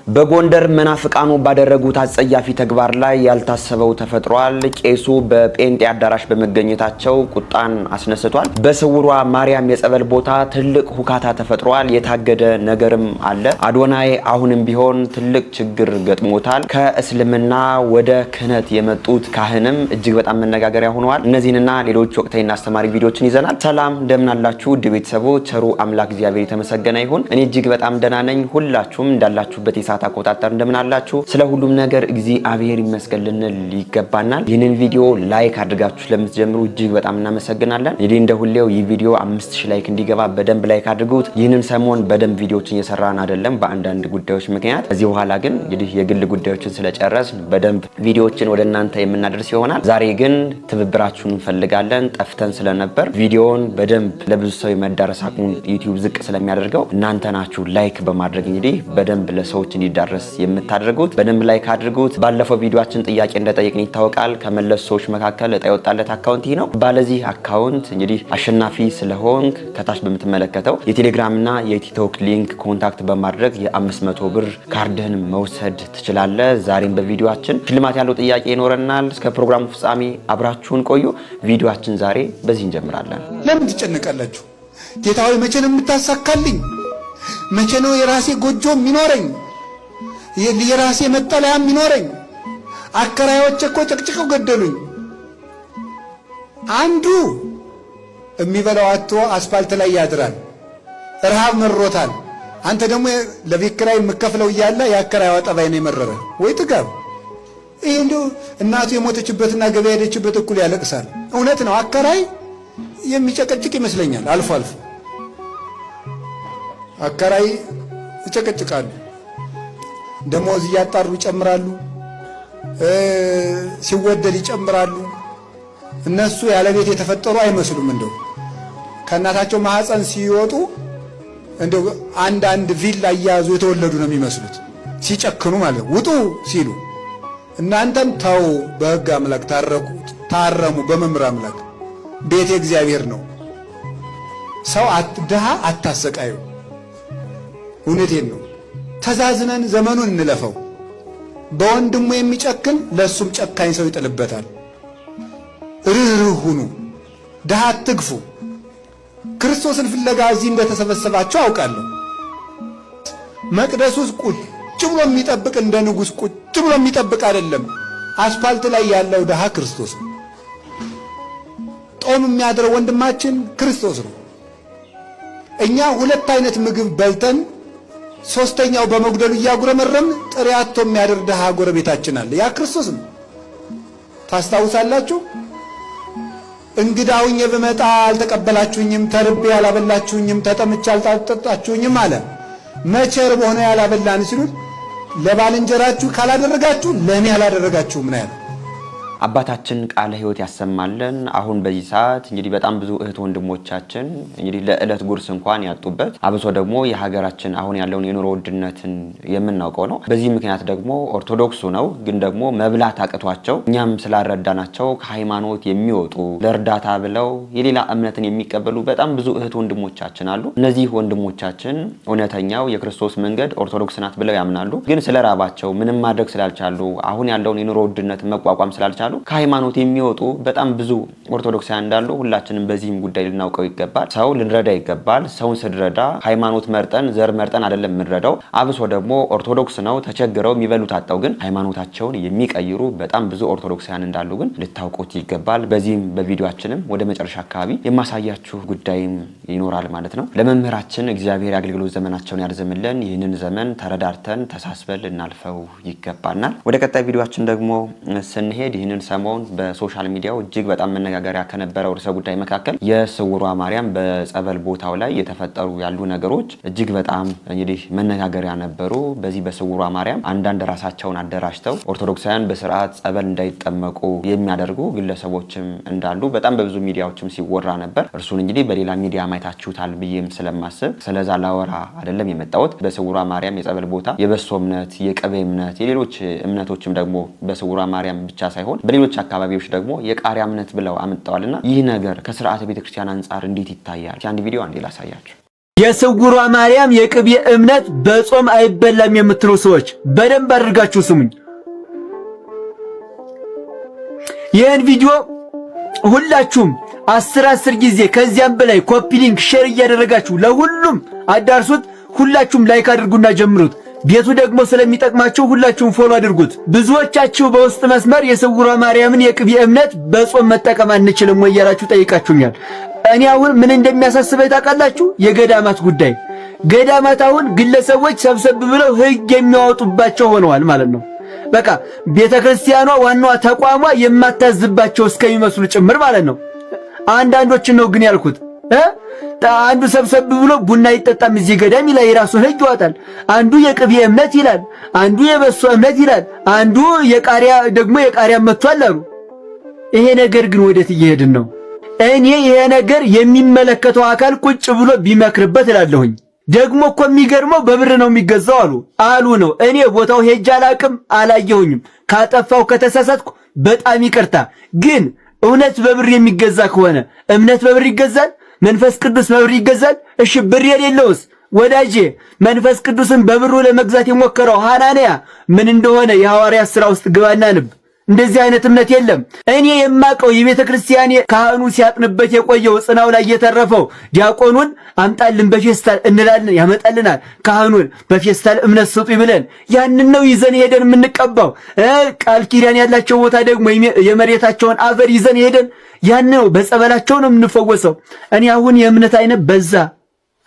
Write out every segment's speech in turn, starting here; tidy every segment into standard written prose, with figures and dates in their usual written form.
በጎንደር መናፍቃኑ ባደረጉት አጸያፊ ተግባር ላይ ያልታሰበው ተፈጥሯል። ቄሱ በጴንጤ አዳራሽ በመገኘታቸው ቁጣን አስነስቷል። በስውሯ ማርያም የጸበል ቦታ ትልቅ ሁካታ ተፈጥሯል። የታገደ ነገርም አለ። አዶናይ አሁንም ቢሆን ትልቅ ችግር ገጥሞታል። ከእስልምና ወደ ክህነት የመጡት ካህንም እጅግ በጣም መነጋገሪያ ሆነዋል። እነዚህንና ሌሎች ወቅታዊና አስተማሪ ቪዲዮዎችን ይዘናል። ሰላም እንደምናላችሁ ውድ ቤተሰቦች፣ ቸሩ አምላክ እግዚአብሔር የተመሰገነ ይሁን። እኔ እጅግ በጣም ደህና ነኝ። ሁላችሁም እንዳላችሁበት አቆጣጠር እንደምን አላችሁ? ስለ ሁሉም ነገር እግዚአብሔር ይመስገን ልንል ይገባናል። ይህንን ቪዲዮ ላይክ አድርጋችሁ ለምትጀምሩ እጅግ በጣም እናመሰግናለን። እንግዲህ እንደ ሁሌው ይህ ቪዲዮ 5000 ላይክ እንዲገባ በደንብ ላይክ አድርጉት። ይህንን ሰሞን በደንብ ቪዲዮዎችን እየሰራን አይደለም በአንዳንድ ጉዳዮች ምክንያት። ከዚህ በኋላ ግን እንግዲህ የግል ጉዳዮችን ስለጨረስን በደንብ ቪዲዮዎችን ወደ እናንተ የምናደርስ ይሆናል። ዛሬ ግን ትብብራችሁን እንፈልጋለን። ጠፍተን ስለነበር ቪዲዮውን በደንብ ለብዙ ሰው የመዳረስ አቅሙን ዩቲዩብ ዝቅ ስለሚያደርገው እናንተ ናችሁ ላይክ በማድረግ እንግዲህ በደንብ ለሰዎች እንዲዳረስ የምታደርጉት። በደንብ ላይክ አድርጉት። ባለፈው ቪዲዮአችን ጥያቄ እንደጠየቅን ይታወቃል። ከመለሱ ሰዎች መካከል እጣ የወጣለት አካውንት ይህ ነው። ባለዚህ አካውንት እንግዲህ አሸናፊ ስለሆንክ ከታች በምትመለከተው የቴሌግራምና የቲክቶክ ሊንክ ኮንታክት በማድረግ የ500 ብር ካርድህን መውሰድ ትችላለህ። ዛሬም በቪዲዮአችን ሽልማት ያለው ጥያቄ ይኖረናል። እስከ ፕሮግራሙ ፍጻሜ አብራችሁን ቆዩ። ቪዲዮአችን ዛሬ በዚህ እንጀምራለን። ለምን ትጨነቃላችሁ? ጌታዊ መቼ ነው የምታሳካልኝ? መቼ ነው የራሴ ጎጆ የሚኖረኝ? የራሴ መጠለያ የሚኖረኝ? አከራዮች እኮ ጨቅጭቀው ገደሉኝ። አንዱ የሚበላው አጥቶ አስፋልት ላይ ያድራል። ረሃብ መሮታል። አንተ ደግሞ ለቤት ኪራይ የምከፍለው እያለ የአከራይዋ ጠባይ ነው የመረረ። ወይ ጥጋብ! ይሄ እንደው እናቱ የሞተችበትና ገበያ ሄደችበት እኩል ያለቅሳል። እውነት ነው። አከራይ የሚጨቀጭቅ ይመስለኛል። አልፎ አልፎ አከራይ ይጨቀጭቃሉ። ደሞዝ እያጣሩ ይጨምራሉ። ሲወደድ ይጨምራሉ። እነሱ ያለ ቤት የተፈጠሩ አይመስሉም። እንደው ከእናታቸው ማህፀን ሲወጡ እንደው አንድ ቪላ እያያዙ የተወለዱ ነው የሚመስሉት ሲጨክኑ ማለት ውጡ ሲሉ። እናንተም ተው፣ በሕግ አምላክ ታረሙ፣ በመምህር አምላክ ቤት እግዚአብሔር ነው። ሰው ድሃ አታሰቃዩ። እውነቴን ነው። ተዛዝነን ዘመኑን እንለፈው። በወንድሙ የሚጨክን ለሱም ጨካኝ ሰው ይጥልበታል። ርህሩህ ሁኑ፣ ድሃ አትግፉ። ክርስቶስን ፍለጋ እዚህ እንደተሰበሰባችሁ አውቃለሁ። መቅደስ ውስጥ ቁጭ ብሎ የሚጠብቅ እንደ ንጉሥ ቁጭ ብሎ የሚጠብቅ አይደለም። አስፋልት ላይ ያለው ድሃ ክርስቶስ ነው። ጦም የሚያድረው ወንድማችን ክርስቶስ ነው። እኛ ሁለት አይነት ምግብ በልተን ሶስተኛው በመጉደሉ እያጉረመረም ጥሬ አጥቶ የሚያድር ድሃ ጎረቤታችን አለ። ያ ክርስቶስ ነው። ታስታውሳላችሁ? እንግዳውኝ ብመጣ አልተቀበላችሁኝም፣ ተርቤ ያላበላችሁኝም፣ ተጠምቼ አልጠጣችሁኝም አለ። መቼ ርቦህ ነው ያላበላን ሲሉት ለባልንጀራችሁ ካላደረጋችሁ ለእኔ ያላደረጋችሁም ነው ያለው። አባታችን ቃለ ሕይወት ያሰማልን። አሁን በዚህ ሰዓት እንግዲህ በጣም ብዙ እህት ወንድሞቻችን እንግዲህ ለዕለት ጉርስ እንኳን ያጡበት፣ አብሶ ደግሞ የሀገራችን አሁን ያለውን የኑሮ ውድነትን የምናውቀው ነው። በዚህ ምክንያት ደግሞ ኦርቶዶክሱ ነው ግን ደግሞ መብላት አቅቷቸው እኛም ስላልረዳናቸው ከሃይማኖት የሚወጡ ለእርዳታ ብለው የሌላ እምነትን የሚቀበሉ በጣም ብዙ እህት ወንድሞቻችን አሉ። እነዚህ ወንድሞቻችን እውነተኛው የክርስቶስ መንገድ ኦርቶዶክስ ናት ብለው ያምናሉ። ግን ስለራባቸው ምንም ማድረግ ስላልቻሉ አሁን ያለውን የኑሮ ውድነት መቋቋም ስላልቻሉ ከሃይማኖት የሚወጡ በጣም ብዙ ኦርቶዶክሳውያን እንዳሉ ሁላችንም በዚህም ጉዳይ ልናውቀው ይገባል። ሰው ልንረዳ ይገባል። ሰውን ስንረዳ ሃይማኖት መርጠን ዘር መርጠን አይደለም የምንረዳው። አብሶ ደግሞ ኦርቶዶክስ ነው ተቸግረው የሚበሉት አጣው ግን ሃይማኖታቸውን የሚቀይሩ በጣም ብዙ ኦርቶዶክሳውያን እንዳሉ ግን ልታውቁት ይገባል። በዚህም በቪዲዮአችንም ወደ መጨረሻ አካባቢ የማሳያችሁ ጉዳይም ይኖራል ማለት ነው። ለመምህራችን እግዚአብሔር የአገልግሎት ዘመናቸውን ያርዝምልን። ይህንን ዘመን ተረዳርተን ተሳስበን ልናልፈው ይገባናል። ወደ ቀጣይ ቪዲዮአችን ደግሞ ስንሄድ ይህንን ሰሞን በሶሻል ሚዲያው እጅግ በጣም መነጋገሪያ ከነበረው ርዕሰ ጉዳይ መካከል የስውሯ ማርያም በጸበል ቦታው ላይ የተፈጠሩ ያሉ ነገሮች እጅግ በጣም እንግዲህ መነጋገሪያ ነበሩ። በዚህ በስውሯ ማርያም አንዳንድ ራሳቸውን አደራጅተው ኦርቶዶክሳውያን በስርዓት ጸበል እንዳይጠመቁ የሚያደርጉ ግለሰቦችም እንዳሉ በጣም በብዙ ሚዲያዎችም ሲወራ ነበር። እርሱን እንግዲህ በሌላ ሚዲያ ማየታችሁታል ብዬም ስለማስብ ስለዛ ላወራ አይደለም የመጣሁት። በስውሯ ማርያም የጸበል ቦታ የበሶ እምነት፣ የቅቤ እምነት፣ የሌሎች እምነቶችም ደግሞ በስውሯ ማርያም ብቻ ሳይሆን በሌሎች አካባቢዎች ደግሞ የቃሪያ እምነት ብለው አመጣዋልና ይህ ነገር ከስርዓተ ቤተክርስቲያን አንፃር እንዴት ይታያል? አንድ ቪዲዮ አንዴ ላሳያችሁ። የስውሯ ማርያም የቅቤ እምነት በጾም አይበላም የምትሉ ሰዎች በደንብ አድርጋችሁ ስሙኝ። ይህን ቪዲዮ ሁላችሁም 10 ጊዜ ከዚያም በላይ ኮፒ ሊንክ ሼር እያደረጋችሁ ለሁሉም አዳርሱት። ሁላችሁም ላይክ አድርጉና ጀምሩት። ቤቱ ደግሞ ስለሚጠቅማችሁ ሁላችሁም ፎሎ አድርጉት። ብዙዎቻችሁ በውስጥ መስመር የስውሯ ማርያምን የቅቤ እምነት በጾም መጠቀም አንችልም ወይ ያላችሁ ጠይቃችሁኛል። እኔ አሁን ምን እንደሚያሳስበኝ ታውቃላችሁ? የገዳማት ጉዳይ። ገዳማት አሁን ግለሰቦች ሰብሰብ ብለው ሕግ የሚያወጡባቸው ሆነዋል ማለት ነው። በቃ ቤተክርስቲያኗ ዋናዋ ተቋሟ የማታዝባቸው እስከሚመስሉ ጭምር ማለት ነው። አንዳንዶችን ነው ግን ያልኩት። አንዱ ሰብሰብ ብሎ ቡና ይጠጣም እዚህ ገዳም ይላል፣ የራሱን ሕግ ያወጣል። አንዱ የቅቤ እምነት ይላል፣ አንዱ የበሶ እምነት ይላል፣ አንዱ የቃሪያ ደግሞ የቃሪያ መጥቷል አሉ። ይሄ ነገር ግን ወዴት እየሄድን ነው? እኔ ይሄ ነገር የሚመለከተው አካል ቁጭ ብሎ ቢመክርበት እላለሁኝ። ደግሞ እኮ የሚገርመው በብር ነው የሚገዛው አሉ ነው። እኔ ቦታው ሄጄ አላቅም፣ አላየሁኝም። ካጠፋው ከተሳሳትኩ በጣም ይቅርታ። ግን እውነት በብር የሚገዛ ከሆነ እምነት በብር ይገዛል? መንፈስ ቅዱስ በብር ይገዛል? እሺ ብር የሌለውስ? ወዳጄ መንፈስ ቅዱስን በብሩ ለመግዛት የሞከረው ሐናንያ ምን እንደሆነ የሐዋርያት ሥራ ውስጥ ግባና ንብ። እንደዚህ አይነት እምነት የለም። እኔ የማቀው የቤተ ክርስቲያን ካህኑ ሲያጥንበት የቆየው ጽናው ላይ የተረፈው ዲያቆኑን አምጣልን በፌስታል እንላለን፣ ያመጣልናል። ካህኑን በፌስታል እምነት ስጡ ይብለን ያንን ነው ይዘን ሄደን የምንቀባው። ቃል ኪዳን ያላቸው ቦታ ደግሞ የመሬታቸውን አፈር ይዘን ሄደን ያን ነው በጸበላቸው ነው የምንፈወሰው። እኔ አሁን የእምነት አይነት በዛ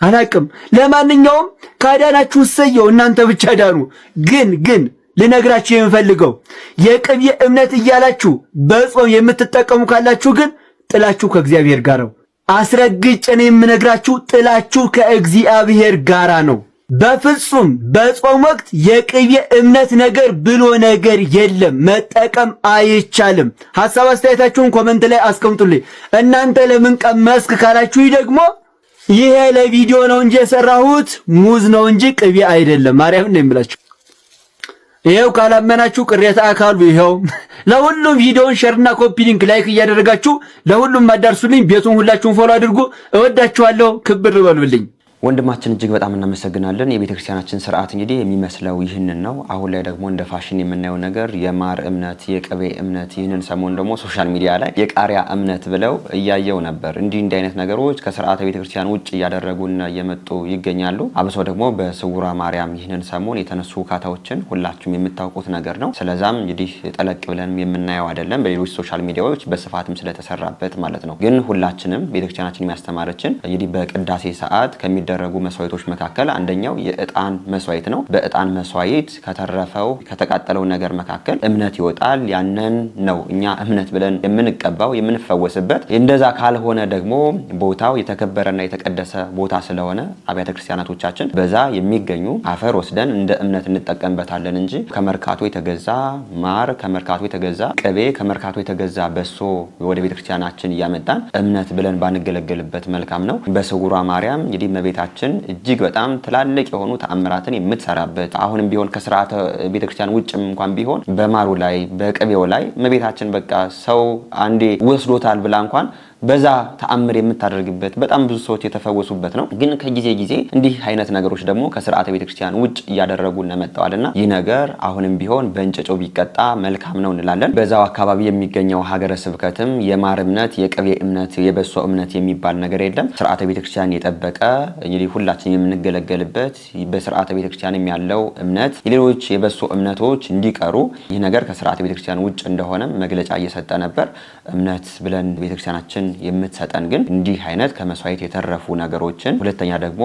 አላቅም። ለማንኛውም ካዳናችሁ እሰየው፣ እናንተ ብቻ ዳኑ። ግን ልነግራችሁ የምፈልገው የቅቤ እምነት እያላችሁ በጾም የምትጠቀሙ ካላችሁ ግን ጥላችሁ ከእግዚአብሔር ጋር ነው። አስረግጬ ነው የምነግራችሁ፣ ጥላችሁ ከእግዚአብሔር ጋር ነው። በፍጹም በጾም ወቅት የቅቤ እምነት ነገር ብሎ ነገር የለም። መጠቀም አይቻልም። ሐሳብ አስተያየታችሁን ኮሜንት ላይ አስቀምጡልኝ። እናንተ ለምን ቀመስክ ካላችሁ ደግሞ ይሄ ለቪዲዮ ነው እንጂ የሰራሁት ሙዝ ነው እንጂ ቅቤ አይደለም። ማርያም ነው የምላችሁ። ይሄው ካላመናችሁ ቅሬታ አካሉ ይሄው። ለሁሉም ቪዲዮውን ሼርና ኮፒ ሊንክ ላይክ እያደረጋችሁ ለሁሉም አዳርሱልኝ። ቤቱን ሁላችሁም ፎሎ አድርጉ። እወዳችኋለሁ። ክብር በሉልኝ። ወንድማችን እጅግ በጣም እናመሰግናለን። የቤተክርስቲያናችን ስርዓት እንግዲህ የሚመስለው ይህንን ነው። አሁን ላይ ደግሞ እንደ ፋሽን የምናየው ነገር የማር እምነት፣ የቅቤ እምነት፣ ይህንን ሰሞን ደግሞ ሶሻል ሚዲያ ላይ የቃሪያ እምነት ብለው እያየው ነበር። እንዲህ አይነት ነገሮች ከስርዓተ ቤተክርስቲያን ውጭ እያደረጉና እየመጡ ይገኛሉ። አብሶ ደግሞ በስውሯ ማርያም ይህንን ሰሞን የተነሱ ውካታዎችን ሁላችሁም የምታውቁት ነገር ነው። ስለዛም እንግዲህ ጠለቅ ብለን የምናየው አይደለም፣ በሌሎች ሶሻል ሚዲያዎች በስፋትም ስለተሰራበት ማለት ነው። ግን ሁላችንም ቤተክርስቲያናችን የሚያስተማረችን እንግዲህ በቅዳሴ ሰዓት ደረጉ መስዋዕቶች መካከል አንደኛው የዕጣን መስዋዕት ነው። በዕጣን መስዋዕት ከተረፈው ከተቃጠለው ነገር መካከል እምነት ይወጣል። ያንን ነው እኛ እምነት ብለን የምንቀባው የምንፈወስበት። እንደዛ ካልሆነ ደግሞ ቦታው የተከበረና የተቀደሰ ቦታ ስለሆነ አብያተ ክርስቲያናቶቻችን በዛ የሚገኙ አፈር ወስደን እንደ እምነት እንጠቀምበታለን እንጂ ከመርካቶ የተገዛ ማር፣ ከመርካቶ የተገዛ ቅቤ፣ ከመርካቶ የተገዛ በሶ ወደ ቤተክርስቲያናችን እያመጣን እምነት ብለን ባንገለገልበት መልካም ነው። በስውሯ ማርያም እንግዲህ እመቤታችን እጅግ በጣም ትላልቅ የሆኑ ተአምራትን የምትሰራበት አሁንም ቢሆን ከስርዓተ ቤተክርስቲያን ውጭም እንኳን ቢሆን በማሩ ላይ በቅቤው ላይ እመቤታችን በቃ ሰው አንዴ ወስዶታል ብላ እንኳን በዛ ተአምር የምታደርግበት በጣም ብዙ ሰዎች የተፈወሱበት ነው። ግን ከጊዜ ጊዜ እንዲህ አይነት ነገሮች ደግሞ ከስርዓተ ቤተክርስቲያን ውጭ እያደረጉ መጥተዋልና ይህ ነገር አሁንም ቢሆን በእንጭጮ ቢቀጣ መልካም ነው እንላለን። በዛው አካባቢ የሚገኘው ሀገረ ስብከትም የማር እምነት፣ የቅቤ እምነት፣ የበሶ እምነት የሚባል ነገር የለም። ስርዓተ ቤተክርስቲያን የጠበቀ እንግዲህ ሁላችን የምንገለገልበት በስርዓተ ቤተክርስቲያንም ያለው እምነት የሌሎች የበሶ እምነቶች እንዲቀሩ ይህ ነገር ከስርዓተ ቤተክርስቲያን ውጭ እንደሆነ መግለጫ እየሰጠ ነበር። እምነት ብለን ቤተክርስቲያናችን የምትሰጠን ግን እንዲህ አይነት ከመስዋዕት የተረፉ ነገሮችን፣ ሁለተኛ ደግሞ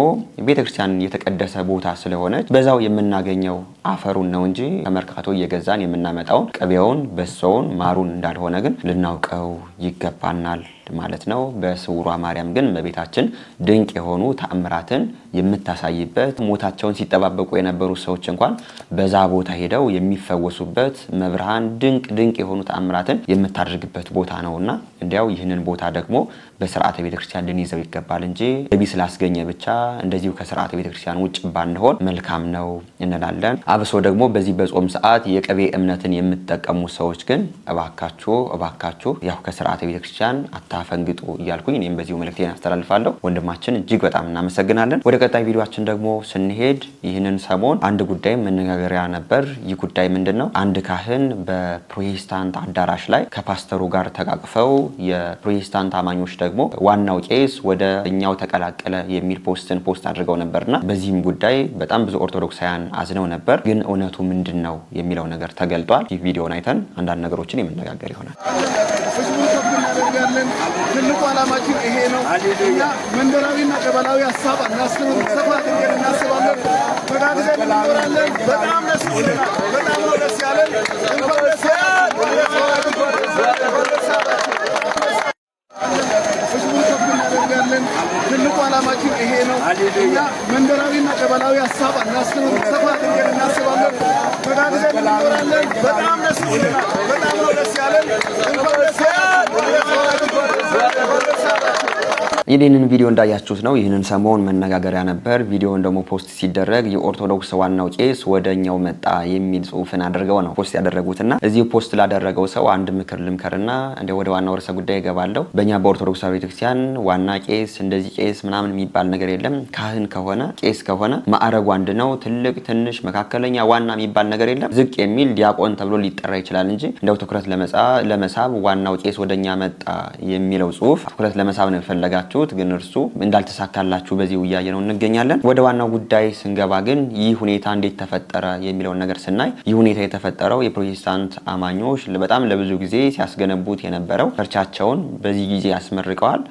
ቤተክርስቲያን የተቀደሰ ቦታ ስለሆነች በዛው የምናገኘው አፈሩን ነው እንጂ ከመርካቶ እየገዛን የምናመጣውን ቅቤውን፣ በሶውን፣ ማሩን እንዳልሆነ ግን ልናውቀው ይገባናል ማለት ነው። በስውሯ ማርያም ግን እመቤታችን ድንቅ የሆኑ ተአምራትን የምታሳይበት ሞታቸውን ሲጠባበቁ የነበሩ ሰዎች እንኳን በዛ ቦታ ሄደው የሚፈወሱበት መብርሃን ድንቅ የሆኑ ተአምራትን የምታደርግበት ቦታ ነውና እንዲያው ይህንን ቦታ ደግሞ በስርዓተ ቤተክርስቲያን ልንይዘው ይገባል እንጂ ገቢ ስላስገኘ ብቻ እንደዚሁ ከስርዓተ ቤተክርስቲያን ውጭ ባንሆን መልካም ነው እንላለን። አብሶ ደግሞ በዚህ በጾም ሰዓት የቅቤ እምነትን የምትጠቀሙ ሰዎች ግን እባካችሁ ያው ከስርዓተ ቤተክርስቲያን አታፈንግጡ እያልኩኝ እኔም በዚሁ መልእክቴን አስተላልፋለሁ። ወንድማችን እጅግ በጣም እናመሰግናለን። ወደ ቀጣይ ቪዲዮአችን ደግሞ ስንሄድ ይህንን ሰሞን አንድ ጉዳይ መነጋገሪያ ነበር። ይህ ጉዳይ ምንድነው? አንድ ካህን በፕሮቴስታንት አዳራሽ ላይ ከፓስተሩ ጋር ተቃቅፈው የፕሮቴስታንት አማኞች ደግሞ ዋናው ቄስ ወደ እኛው ተቀላቀለ የሚል ፖስት አድርገው ነበርና በዚህም ጉዳይ በጣም ብዙ ኦርቶዶክሳውያን አዝነው ነበር። ግን እውነቱ ምንድነው የሚለው ነገር ተገልጧል። ይህ ቪዲዮን አይተን አንዳንድ ነገሮችን የምንነጋገር ይሆናል። ትልቁ ዓላማችን ይሄ ነው። እኛ መንደራዊና ቀበላዊ ሀሳብ እናስብም ሰፋት እናስባለን። ተጋግዘን እንኖራለን። በጣም ደስ ይላል። በጣም ነው ደስ ያለን። እንኳን ደስ ያለን። ትልቁ ዓላማችን ይሄ ነው። እኛ መንደራዊና ቀበላዊ ሀሳብ እናስብም ሰፋት እናስባለን። ተጋግዘን እንኖራለን። በጣም ደስ ይላል። በጣም ነው ደስ ያለን። እንኳን ደስ ይህንን ቪዲዮ እንዳያችሁት ነው። ይህንን ሰሞን መነጋገሪያ ነበር። ቪዲዮውን ደግሞ ፖስት ሲደረግ የኦርቶዶክስ ዋናው ቄስ ወደኛው መጣ የሚል ጽሑፍን አድርገው ነው ፖስት ያደረጉትና እዚህ ፖስት ላደረገው ሰው አንድ ምክር ልምከርና ወደ ዋናው ርዕሰ ጉዳይ እገባለሁ። በእኛ በኦርቶዶክስ ቤተክርስቲያን ዋና ቄስ እንደዚህ ቄስ ምናምን የሚባል ነገር የለም። ካህን ከሆነ ቄስ ከሆነ ማዕረጉ አንድ ነው። ትልቅ፣ ትንሽ፣ መካከለኛ፣ ዋና የሚባል ነገር የለም። ዝቅ የሚል ዲያቆን ተብሎ ሊጠራ ይችላል እንጂ እንደው ትኩረት ለመሳብ ዋናው ቄስ ወደኛ መጣ የሚለው ጽሑፍ ትኩረት ለመሳብ ነው የፈለጋችሁት። ግን እርሱ እንዳልተሳካላችሁ በዚህ እያየነው እንገኛለን። ወደ ዋናው ጉዳይ ስንገባ ግን ይህ ሁኔታ እንዴት ተፈጠረ የሚለውን ነገር ስናይ ይህ ሁኔታ የተፈጠረው የፕሮቴስታንት አማኞች በጣም ለብዙ ጊዜ ሲያስገነቡት የነበረው ቸርቻቸውን በዚህ ጊዜ ያስመርቀዋል።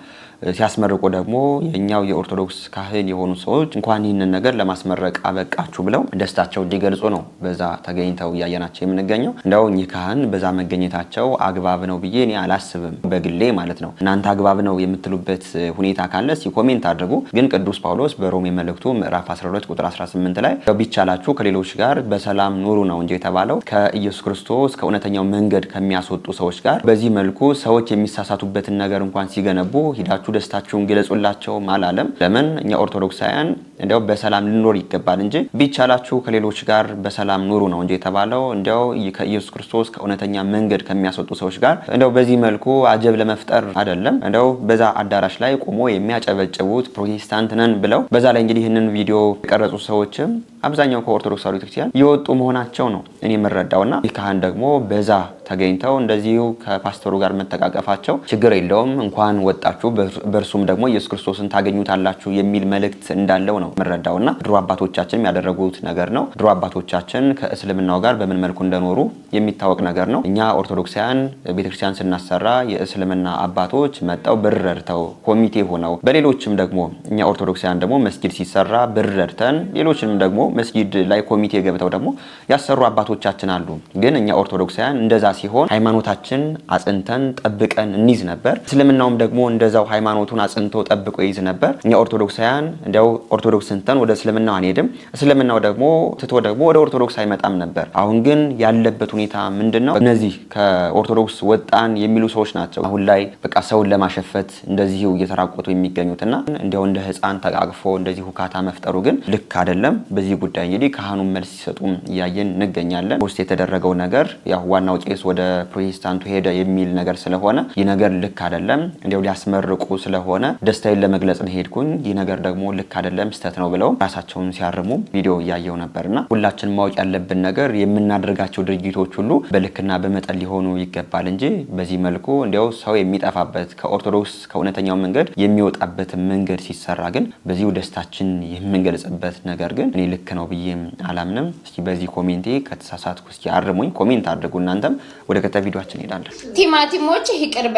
ሲያስመርቁ ደግሞ የኛው የኦርቶዶክስ ካህን የሆኑ ሰዎች እንኳን ይህንን ነገር ለማስመረቅ አበቃችሁ ብለው ደስታቸው እንዲገልጹ ነው በዛ ተገኝተው እያየናቸው የምንገኘው። እንደው እኚህ ካህን በዛ መገኘታቸው አግባብ ነው ብዬ እኔ አላስብም፣ በግሌ ማለት ነው። እናንተ አግባብ ነው የምትሉበት ሁኔታ ካለ ኮሜንት አድርጉ። ግን ቅዱስ ጳውሎስ በሮሜ መልእክቱ ምዕራፍ 12 ቁጥር 18 ላይ ቢቻላችሁ ከሌሎች ጋር በሰላም ኑሩ ነው እንጂ የተባለው ከኢየሱስ ክርስቶስ ከእውነተኛው መንገድ ከሚያስወጡ ሰዎች ጋር በዚህ መልኩ ሰዎች የሚሳሳቱበትን ነገር እንኳን ሲገነቡ ሂዳችሁ ደስታችሁን ገለጹላቸው አላለም። ለምን? እኛ ኦርቶዶክሳውያን እንደው በሰላም ልንኖር ይገባል እንጂ ቢቻላችሁ ከሌሎች ጋር በሰላም ኑሩ ነው እንጂ የተባለው እንደው ከኢየሱስ ክርስቶስ ከእውነተኛ መንገድ ከሚያስወጡ ሰዎች ጋር እንደው በዚህ መልኩ አጀብ ለመፍጠር አይደለም። እንደው በዛ አዳራሽ ላይ ቆሞ የሚያጨበጭቡት ፕሮቴስታንት ነን ብለው በዛ ላይ እንግዲህ ይህንን ቪዲዮ የቀረጹ ሰዎችም አብዛኛው ከኦርቶዶክስ ቤተክርስቲያን የወጡ መሆናቸው ነው እኔ የምረዳውና ይህ ካህን ደግሞ በዛ ተገኝተው እንደዚሁ ከፓስተሩ ጋር መተቃቀፋቸው ችግር የለውም እንኳን ወጣችሁ በእርሱም ደግሞ ኢየሱስ ክርስቶስን ታገኙታላችሁ የሚል መልእክት እንዳለው ነው የምረዳውና ድሮ አባቶቻችን ያደረጉት ነገር ነው። ድሮ አባቶቻችን ከእስልምናው ጋር በምን መልኩ እንደኖሩ የሚታወቅ ነገር ነው። እኛ ኦርቶዶክሳውያን ቤተክርስቲያን ስናሰራ የእስልምና አባቶች መጣው ብር ረድተው ኮሚቴ ሆነው በሌሎችም ደግሞ እኛ ኦርቶዶክሳውያን ደግሞ መስጊድ ሲሰራ ብር ረድተን ሌሎችንም ደግሞ መስጊድ ላይ ኮሚቴ ገብተው ደግሞ ያሰሩ አባቶቻችን አሉ። ግን እኛ ኦርቶዶክሳውያን እንደዛ ሲሆን ሃይማኖታችን አጽንተን ጠብቀን እንይዝ ነበር። እስልምናውም ደግሞ እንደዛው ሃይማኖቱን አጽንቶ ጠብቆ ይይዝ ነበር። እኛ ኦርቶዶክሳውያን እንደው ኦርቶዶክስን ተን ወደ እስልምናው አንሄድም፣ እስልምናው ደግሞ ትቶ ደግሞ ወደ ኦርቶዶክስ አይመጣም ነበር። አሁን ግን ያለበት ሁኔታ ምንድነው? እነዚህ ከኦርቶዶክስ ወጣን የሚሉ ሰዎች ናቸው አሁን ላይ በቃ ሰውን ለማሸፈት እንደዚሁ እየተራቆቱ የሚገኙትና እንደው እንደ ህፃን ተቃቅፎ እንደዚህ ሁካታ መፍጠሩ ግን ልክ አይደለም። በዚህ ጉዳይ እንግዲህ ካህኑን መልስ ሲሰጡ እያየን እንገኛለን። ፖስት የተደረገው ነገር ያው ዋናው ቄስ ወደ ፕሮቴስታንቱ ሄደ የሚል ነገር ስለሆነ ይህ ነገር ልክ አይደለም። እንደው ሊያስመርቁ ስለሆነ ደስታዬን ለመግለጽ ነው ሄድኩኝ፣ ይህ ነገር ደግሞ ልክ አይደለም ስተት ነው ብለው ራሳቸውን ሲያርሙ ቪዲዮ እያየው ነበርና ሁላችን ማወቅ ያለብን ነገር የምናደርጋቸው ድርጊቶች ሁሉ በልክና በመጠን ሊሆኑ ይገባል እንጂ በዚህ መልኩ እንደው ሰው የሚጠፋበት ከኦርቶዶክስ ከእውነተኛው መንገድ የሚወጣበት መንገድ ሲሰራ ግን በዚሁ ደስታችን የምንገልጽበት ነገር ግን እኔ ልክ ነው ብዬ አላምንም። እስኪ በዚህ ኮሜንቴ ከተሳሳትኩ እስኪ አርሙኝ፣ ኮሜንት አድርጉ። እናንተም ወደ ቀጣይ ቪዲዮአችን እንሄዳለን። ቲማቲሞች ይቅር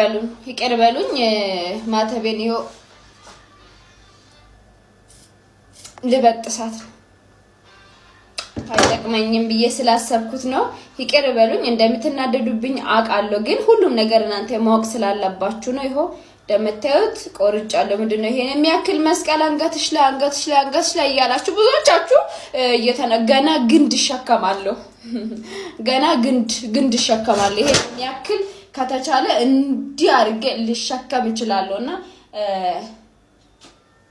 በሉኝ ማተቤን ይኸው ልበጥሳት አይጠቅመኝም ብዬ ስላሰብኩት ነው። ይቅር በሉኝ። እንደምትናደዱብኝ አውቃለሁ፣ ግን ሁሉም ነገር እናንተ ማወቅ ስላለባችሁ ነው። ይኸው እንደምታዩት ቆርጫለሁ። ምንድነው ይሄን የሚያክል መስቀል አንገትሽ ላይ እያላችሁ ብዙዎቻችሁ ገና ግንድ ይሸከማለሁ ገና ግንድ ይሸከማለሁ። ይሄን የሚያክል ከተቻለ እንዲህ አድርጌ ልሸከም እችላለሁና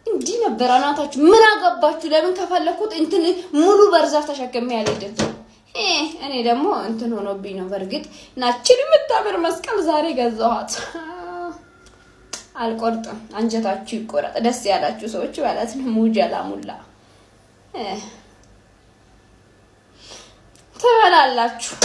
እንዲህ ነበር አናታችሁ። ምን አገባችሁ? ለምን ከፈለኩት እንትን ሙሉ በርዛፍ ተሸክሜ ያልሄድም። እኔ ደግሞ እንትን ሆኖብኝ ነው። በርግጥ ናችን የምታምር መስቀል ዛሬ ገዛኋት። አልቆርጥም። አንጀታችሁ ይቆረጥ። ደስ ያላችሁ ሰዎች ማለት ነው። ሙጀላ ሙላ ትበላላችሁ።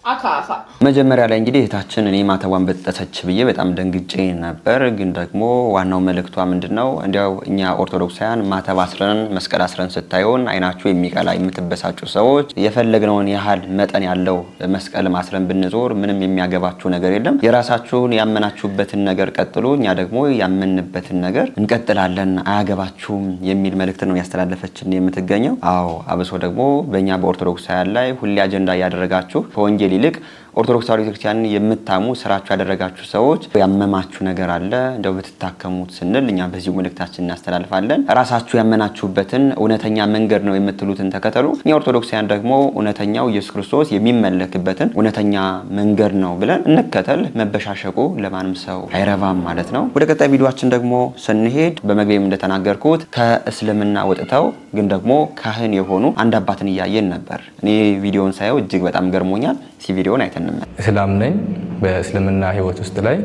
አካፋ መጀመሪያ ላይ እንግዲህ እህታችን እኔ ማተቧን በጠሰች ብዬ በጣም ደንግጬ ነበር። ግን ደግሞ ዋናው መልእክቷ ምንድነው? እንዲያው እኛ ኦርቶዶክሳውያን ማተብ አስረን መስቀል አስረን ስታዩን አይናችሁ የሚቀላ የምትበሳጩ ሰዎች የፈለግነውን ያህል መጠን ያለው መስቀል አስረን ብንዞር ምንም የሚያገባችሁ ነገር የለም። የራሳችሁን ያመናችሁበትን ነገር ቀጥሉ፣ እኛ ደግሞ ያመንበትን ነገር እንቀጥላለን፣ አያገባችሁም የሚል መልእክት ነው ያስተላለፈችን የምትገኘው። አዎ አብሶ ደግሞ በእኛ በኦርቶዶክሳውያን ላይ ሁሌ አጀንዳ እያደረጋችሁ ከወንጌል ይልቅ ኦርቶዶክሳዊ ቤተክርስቲያንን የምታሙ ስራችሁ ያደረጋችሁ ሰዎች ያመማችሁ ነገር አለ እንደው ብትታከሙት ስንል እኛ በዚህ መልእክታችን እናስተላልፋለን። ራሳችሁ ያመናችሁበትን እውነተኛ መንገድ ነው የምትሉትን ተከተሉ። እኛ ኦርቶዶክሳውያን ደግሞ እውነተኛው ኢየሱስ ክርስቶስ የሚመለክበትን እውነተኛ መንገድ ነው ብለን እንከተል። መበሻሸቁ ለማንም ሰው አይረባም ማለት ነው። ወደ ቀጣይ ቪዲዮአችን ደግሞ ስንሄድ በመግቢያም እንደተናገርኩት ከእስልምና ወጥተው ግን ደግሞ ካህን የሆኑ አንድ አባትን እያየን ነበር። እኔ ቪዲዮውን ሳየው እጅግ በጣም ገርሞኛል። ቪዲዮውን አይተን እስላም ነኝ። በእስልምና ህይወት ውስጥ ላይ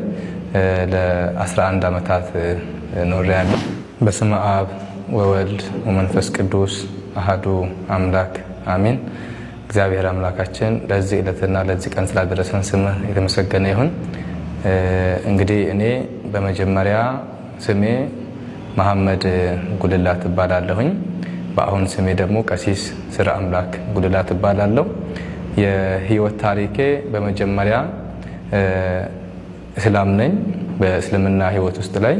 ለ11 አመታት ኖሬያለሁ። በስመ አብ ወወልድ ወመንፈስ ቅዱስ አሐዱ አምላክ አሜን። እግዚአብሔር አምላካችን ለዚህ ዕለትና ለዚህ ቀን ስላደረሰን ስምህ የተመሰገነ ይሁን። እንግዲህ እኔ በመጀመሪያ ስሜ መሐመድ ጉልላት እባላለሁኝ። በአሁን ስሜ ደግሞ ቀሲስ ስራ አምላክ ጉልላት እባላለሁ። የህይወት ታሪኬ በመጀመሪያ እስላም ነኝ። በእስልምና ህይወት ውስጥ ላይ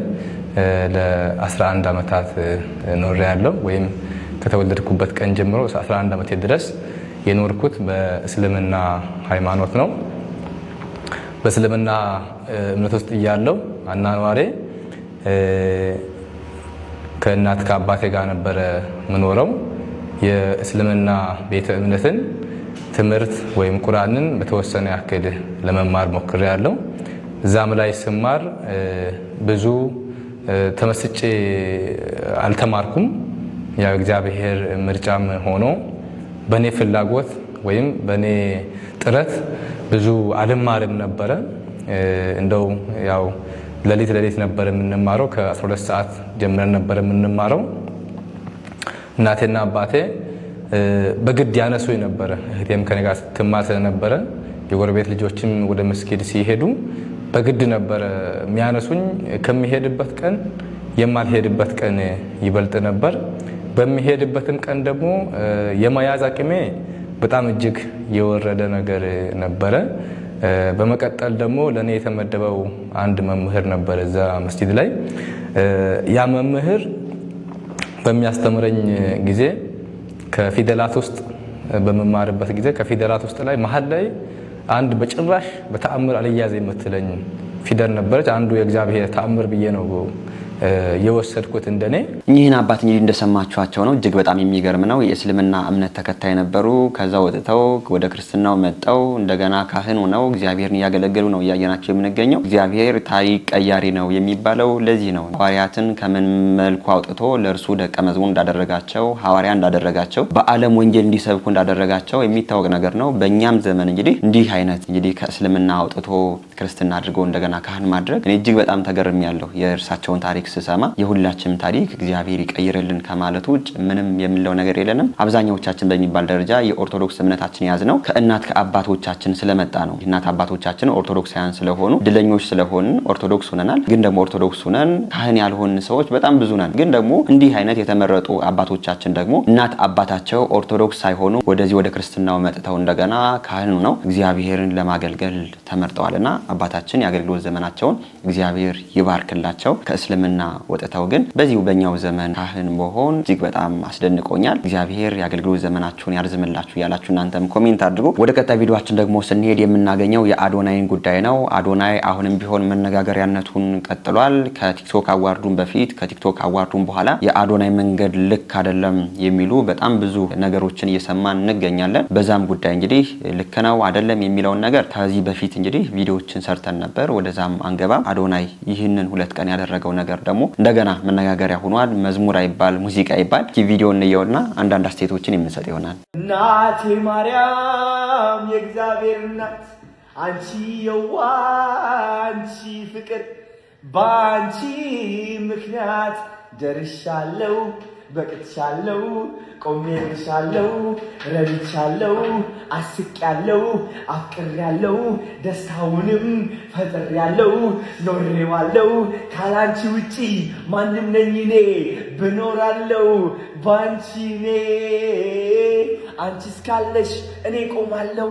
ለ11 አመታት ኖሬያለሁ። ወይም ከተወለድኩበት ቀን ጀምሮ 11 አመቴ ድረስ የኖርኩት በእስልምና ሃይማኖት ነው። በእስልምና እምነት ውስጥ እያለሁ አናኗሬ ከእናት ከአባቴ ጋር ነበረ ምኖረው። የእስልምና ቤተ እምነትን ትምህርት ወይም ቁርአንን በተወሰነ ያክል ለመማር ሞክሬያለሁ። እዛም ላይ ስማር ብዙ ተመስጬ አልተማርኩም። ያው እግዚአብሔር ምርጫም ሆኖ በኔ ፍላጎት ወይም በኔ ጥረት ብዙ አልማርም ነበረ። እንደው ያው ሌሊት ነበር የምንማረው። ከ12 ሰዓት ጀምረን ነበር የምንማረው። እናቴና አባቴ በግድ ያነሱኝ ነበረ። እህቴም ከኔ ጋር ስትማር ስለነበረ የጎረቤት ልጆችም ወደ መስጊድ ሲሄዱ በግድ ነበረ የሚያነሱኝ። ከሚሄድበት ቀን የማልሄድበት ቀን ይበልጥ ነበር። በሚሄድበትም ቀን ደግሞ የመያዝ አቅሜ በጣም እጅግ የወረደ ነገር ነበረ። በመቀጠል ደግሞ ለኔ የተመደበው አንድ መምህር ነበር እዛ መስጊድ ላይ። ያ መምህር በሚያስተምረኝ ጊዜ ከፊደላት ውስጥ በመማርበት ጊዜ ከፊደላት ውስጥ ላይ መሀል ላይ አንድ በጭራሽ በተአምር አልያዝ የምትለኝ ፊደል ነበረች። አንዱ የእግዚአብሔር ተአምር ብዬ ነው የወሰድኩት እንደኔ። እኚህን አባት እንግዲህ እንደሰማችኋቸው ነው። እጅግ በጣም የሚገርም ነው። የእስልምና እምነት ተከታይ ነበሩ። ከዛ ወጥተው ወደ ክርስትናው መጣው እንደገና ካህን ሆነው እግዚአብሔርን እያገለገሉ ነው እያየናቸው የምንገኘው። እግዚአብሔር ታሪክ ቀያሪ ነው የሚባለው ለዚህ ነው። ሐዋርያትን ከምን መልኩ አውጥቶ ለእርሱ ደቀ መዝሙር እንዳደረጋቸው፣ ሐዋርያ እንዳደረጋቸው፣ በዓለም ወንጌል እንዲሰብኩ እንዳደረጋቸው የሚታወቅ ነገር ነው። በእኛም ዘመን እንግዲህ እንዲህ አይነት እንግዲህ ከእስልምና አውጥቶ ክርስትና አድርጎ እንደገና ካህን ማድረግ እኔ እጅግ በጣም ተገርሜያለሁ። የእርሳቸውን ታሪክ ስሰማ የሁላችንም ታሪክ እግዚአብሔር ይቀይርልን ከማለት ውጭ ምንም የምንለው ነገር የለንም። አብዛኛዎቻችን በሚባል ደረጃ የኦርቶዶክስ እምነታችን ያዝነው ከእናት ከአባቶቻችን ስለመጣ ነው። እናት አባቶቻችን ኦርቶዶክሳውያን ስለሆኑ ድለኞች ስለሆንን ኦርቶዶክስ ሆነናል። ግን ደግሞ ኦርቶዶክስ ሆነን ካህን ያልሆን ሰዎች በጣም ብዙ ነን። ግን ደግሞ እንዲህ አይነት የተመረጡ አባቶቻችን ደግሞ እናት አባታቸው ኦርቶዶክስ ሳይሆኑ ወደዚህ ወደ ክርስትናው መጥተው እንደገና ካህን ነው እግዚአብሔርን ለማገልገል ተመርጠዋልና አባታችን የአገልግሎት ዘመናቸውን እግዚአብሔር ይባርክላቸው። ከእስልምና ወጥተው ግን በዚሁ በእኛው ዘመን ካህን መሆን እጅግ በጣም አስደንቆኛል። እግዚአብሔር የአገልግሎት ዘመናችሁን ያርዝምላችሁ ያላችሁ እናንተም ኮሜንት አድርጉ። ወደ ቀጣይ ቪዲዮአችን ደግሞ ስንሄድ የምናገኘው የአዶናይን ጉዳይ ነው። አዶናይ አሁንም ቢሆን መነጋገሪያነቱን ቀጥሏል። ከቲክቶክ አዋርዱን በፊት ከቲክቶክ አዋርዱን በኋላ የአዶናይ መንገድ ልክ አይደለም የሚሉ በጣም ብዙ ነገሮችን እየሰማን እንገኛለን። በዛም ጉዳይ እንግዲህ ልክ ነው አይደለም የሚለውን ነገር ከዚህ በፊት እንግዲህ ቪዲዮዎችን ሰርተን ነበር። ወደዛም አንገባም። አዶናይ ይህንን 2 ቀን ያደረገው ነገር ደግሞ እንደገና መነጋገሪያ ሆኗል። መዝሙር አይባል ሙዚቃ አይባል። ቪዲዮ እንየውና አንዳንድ አስተያየቶችን የምንሰጥ ይሆናል። እናቴ ማርያም የእግዚአብሔር እናት አንቺ የዋ አንቺ ፍቅር ባንቺ ምክንያት ደርሻለሁ በቅቻለሁ ቆሜልሻለሁ ረድቻለሁ አስቄያለሁ አፍቅሬያለሁ ደስታውንም ፈጥሬያለሁ ኖሬዋለሁ ካላንቺ ውጪ ማንም ነኝ እኔ ብኖራለሁ ባንቺ እኔ አንቺ እስካለሽ እኔ ቆማለሁ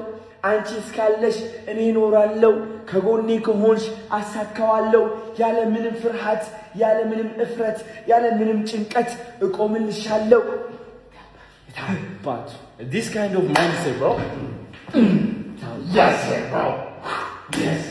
አንቺ እስካለሽ እኔ ኖራለሁ ከጎኔ ከሆንሽ አሳካዋለሁ ያለ ምንም ፍርሃት ያለ ምንም እፍረት ያለ ምንም ጭንቀት እቆምልሻለሁ But this kind of mindset, bro. Yes, bro. Yes.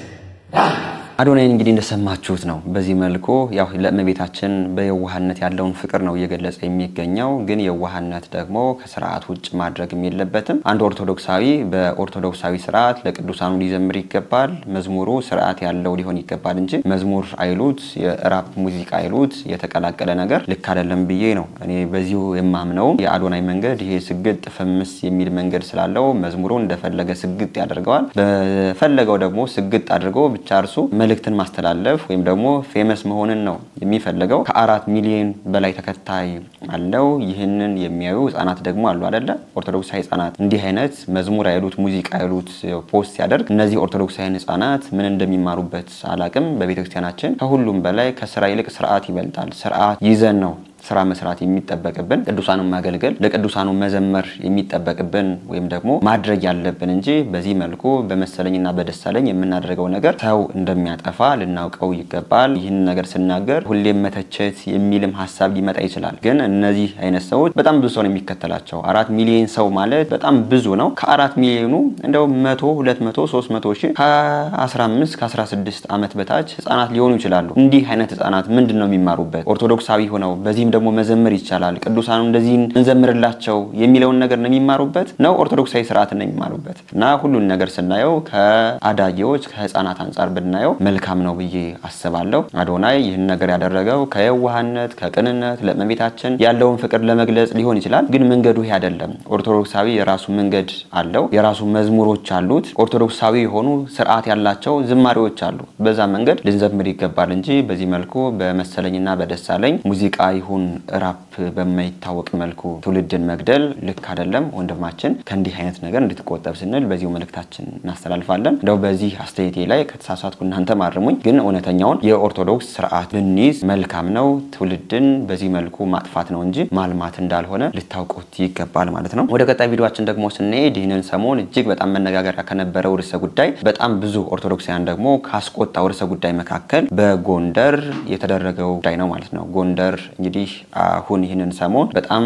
አዶናይን እንግዲህ እንደሰማችሁት ነው። በዚህ መልኩ ያው ለእመቤታችን በየዋህነት ያለውን ፍቅር ነው እየገለጸ የሚገኘው። ግን የዋህነት ደግሞ ከስርዓት ውጭ ማድረግም የለበትም። አንድ ኦርቶዶክሳዊ በኦርቶዶክሳዊ ስርዓት ለቅዱሳኑ ሊዘምር ይገባል። መዝሙሩ ስርዓት ያለው ሊሆን ይገባል እንጂ መዝሙር አይሉት የራፕ ሙዚቃ አይሉት የተቀላቀለ ነገር ልክ አይደለም ብዬ ነው እኔ በዚሁ የማምነው። የአዶናይ መንገድ ይሄ ስግጥ ፍምስ የሚል መንገድ ስላለው መዝሙሩ እንደፈለገ ስግጥ ያደርገዋል። በፈለገው ደግሞ ስግጥ አድርጎ ብቻ እርሱ መልእክትን ማስተላለፍ ወይም ደግሞ ፌመስ መሆንን ነው የሚፈልገው። ከ4 ሚሊዮን በላይ ተከታይ አለው። ይህንን የሚያዩ ህፃናት ደግሞ አሉ አይደለ? ኦርቶዶክሳዊ ህፃናት እንዲህ አይነት መዝሙር አይሉት ሙዚቃ አይሉት ፖስት ያደርግ። እነዚህ ኦርቶዶክሳዊ ህፃናት ምን እንደሚማሩበት አላቅም። በቤተክርስቲያናችን ከሁሉም በላይ ከስራ ይልቅ ስርዓት ይበልጣል። ስርዓት ይዘን ነው ስራ መስራት የሚጠበቅብን፣ ቅዱሳኑን ማገልገል ለቅዱሳኑ መዘመር የሚጠበቅብን ወይም ደግሞ ማድረግ ያለብን እንጂ በዚህ መልኩ በመሰለኝና በደሳለኝ የምናደርገው ነገር ሰው እንደሚያጠፋ ልናውቀው ይገባል። ይህን ነገር ስናገር ሁሌም መተቸት የሚልም ሀሳብ ሊመጣ ይችላል። ግን እነዚህ አይነት ሰዎች በጣም ብዙ ሰው ነው የሚከተላቸው። 4 ሚሊዮን ሰው ማለት በጣም ብዙ ነው። ከ4 ሚሊዮኑ እንደው 100 200 300 ሺህ ከ15 ከ16 ዓመት በታች ህፃናት ሊሆኑ ይችላሉ። እንዲህ አይነት ህፃናት ምንድነው የሚማሩበት? ኦርቶዶክሳዊ ሆነው በዚህ ደግሞ መዘመር ይቻላል ቅዱሳኑ እንደዚህ እንዘምርላቸው የሚለውን ነገር ነው የሚማሩበት ነው? ኦርቶዶክሳዊ ስርዓት ነው የሚማሩበት? እና ሁሉን ነገር ስናየው ከአዳጊዎች ከህፃናት አንጻር ብናየው መልካም ነው ብዬ አስባለሁ። አዶናይ ይህን ነገር ያደረገው ከየዋህነት ከቅንነት ለእመቤታችን ያለውን ፍቅር ለመግለጽ ሊሆን ይችላል። ግን መንገዱ ይሄ አይደለም። ኦርቶዶክሳዊ የራሱ መንገድ አለው፣ የራሱ መዝሙሮች አሉት፣ ኦርቶዶክሳዊ የሆኑ ስርዓት ያላቸው ዝማሬዎች አሉ። በዛ መንገድ ልንዘምር ይገባል እንጂ በዚህ መልኩ በመሰለኝና በደሳለኝ ሙዚቃ ይሁን ራፕ በማይታወቅ መልኩ ትውልድን መግደል ልክ አይደለም። ወንድማችን ከእንዲህ አይነት ነገር እንድትቆጠብ ስንል በዚሁ መልእክታችን እናስተላልፋለን። እንደው በዚህ አስተያየቴ ላይ ከተሳሳትኩ እናንተ ማርሙኝ። ግን እውነተኛውን የኦርቶዶክስ ስርዓት ብንይዝ መልካም ነው። ትውልድን በዚህ መልኩ ማጥፋት ነው እንጂ ማልማት እንዳልሆነ ልታውቁት ይገባል ማለት ነው። ወደ ቀጣይ ቪዲዮአችን ደግሞ ስንሄድ ይህንን ሰሞን እጅግ በጣም መነጋገሪያ ከነበረው ርዕሰ ጉዳይ በጣም ብዙ ኦርቶዶክሳውያን ደግሞ ካስቆጣው ርዕሰ ጉዳይ መካከል በጎንደር የተደረገው ጉዳይ ነው ማለት ነው። ጎንደር እንግዲህ አሁን ይህንን ሰሞን በጣም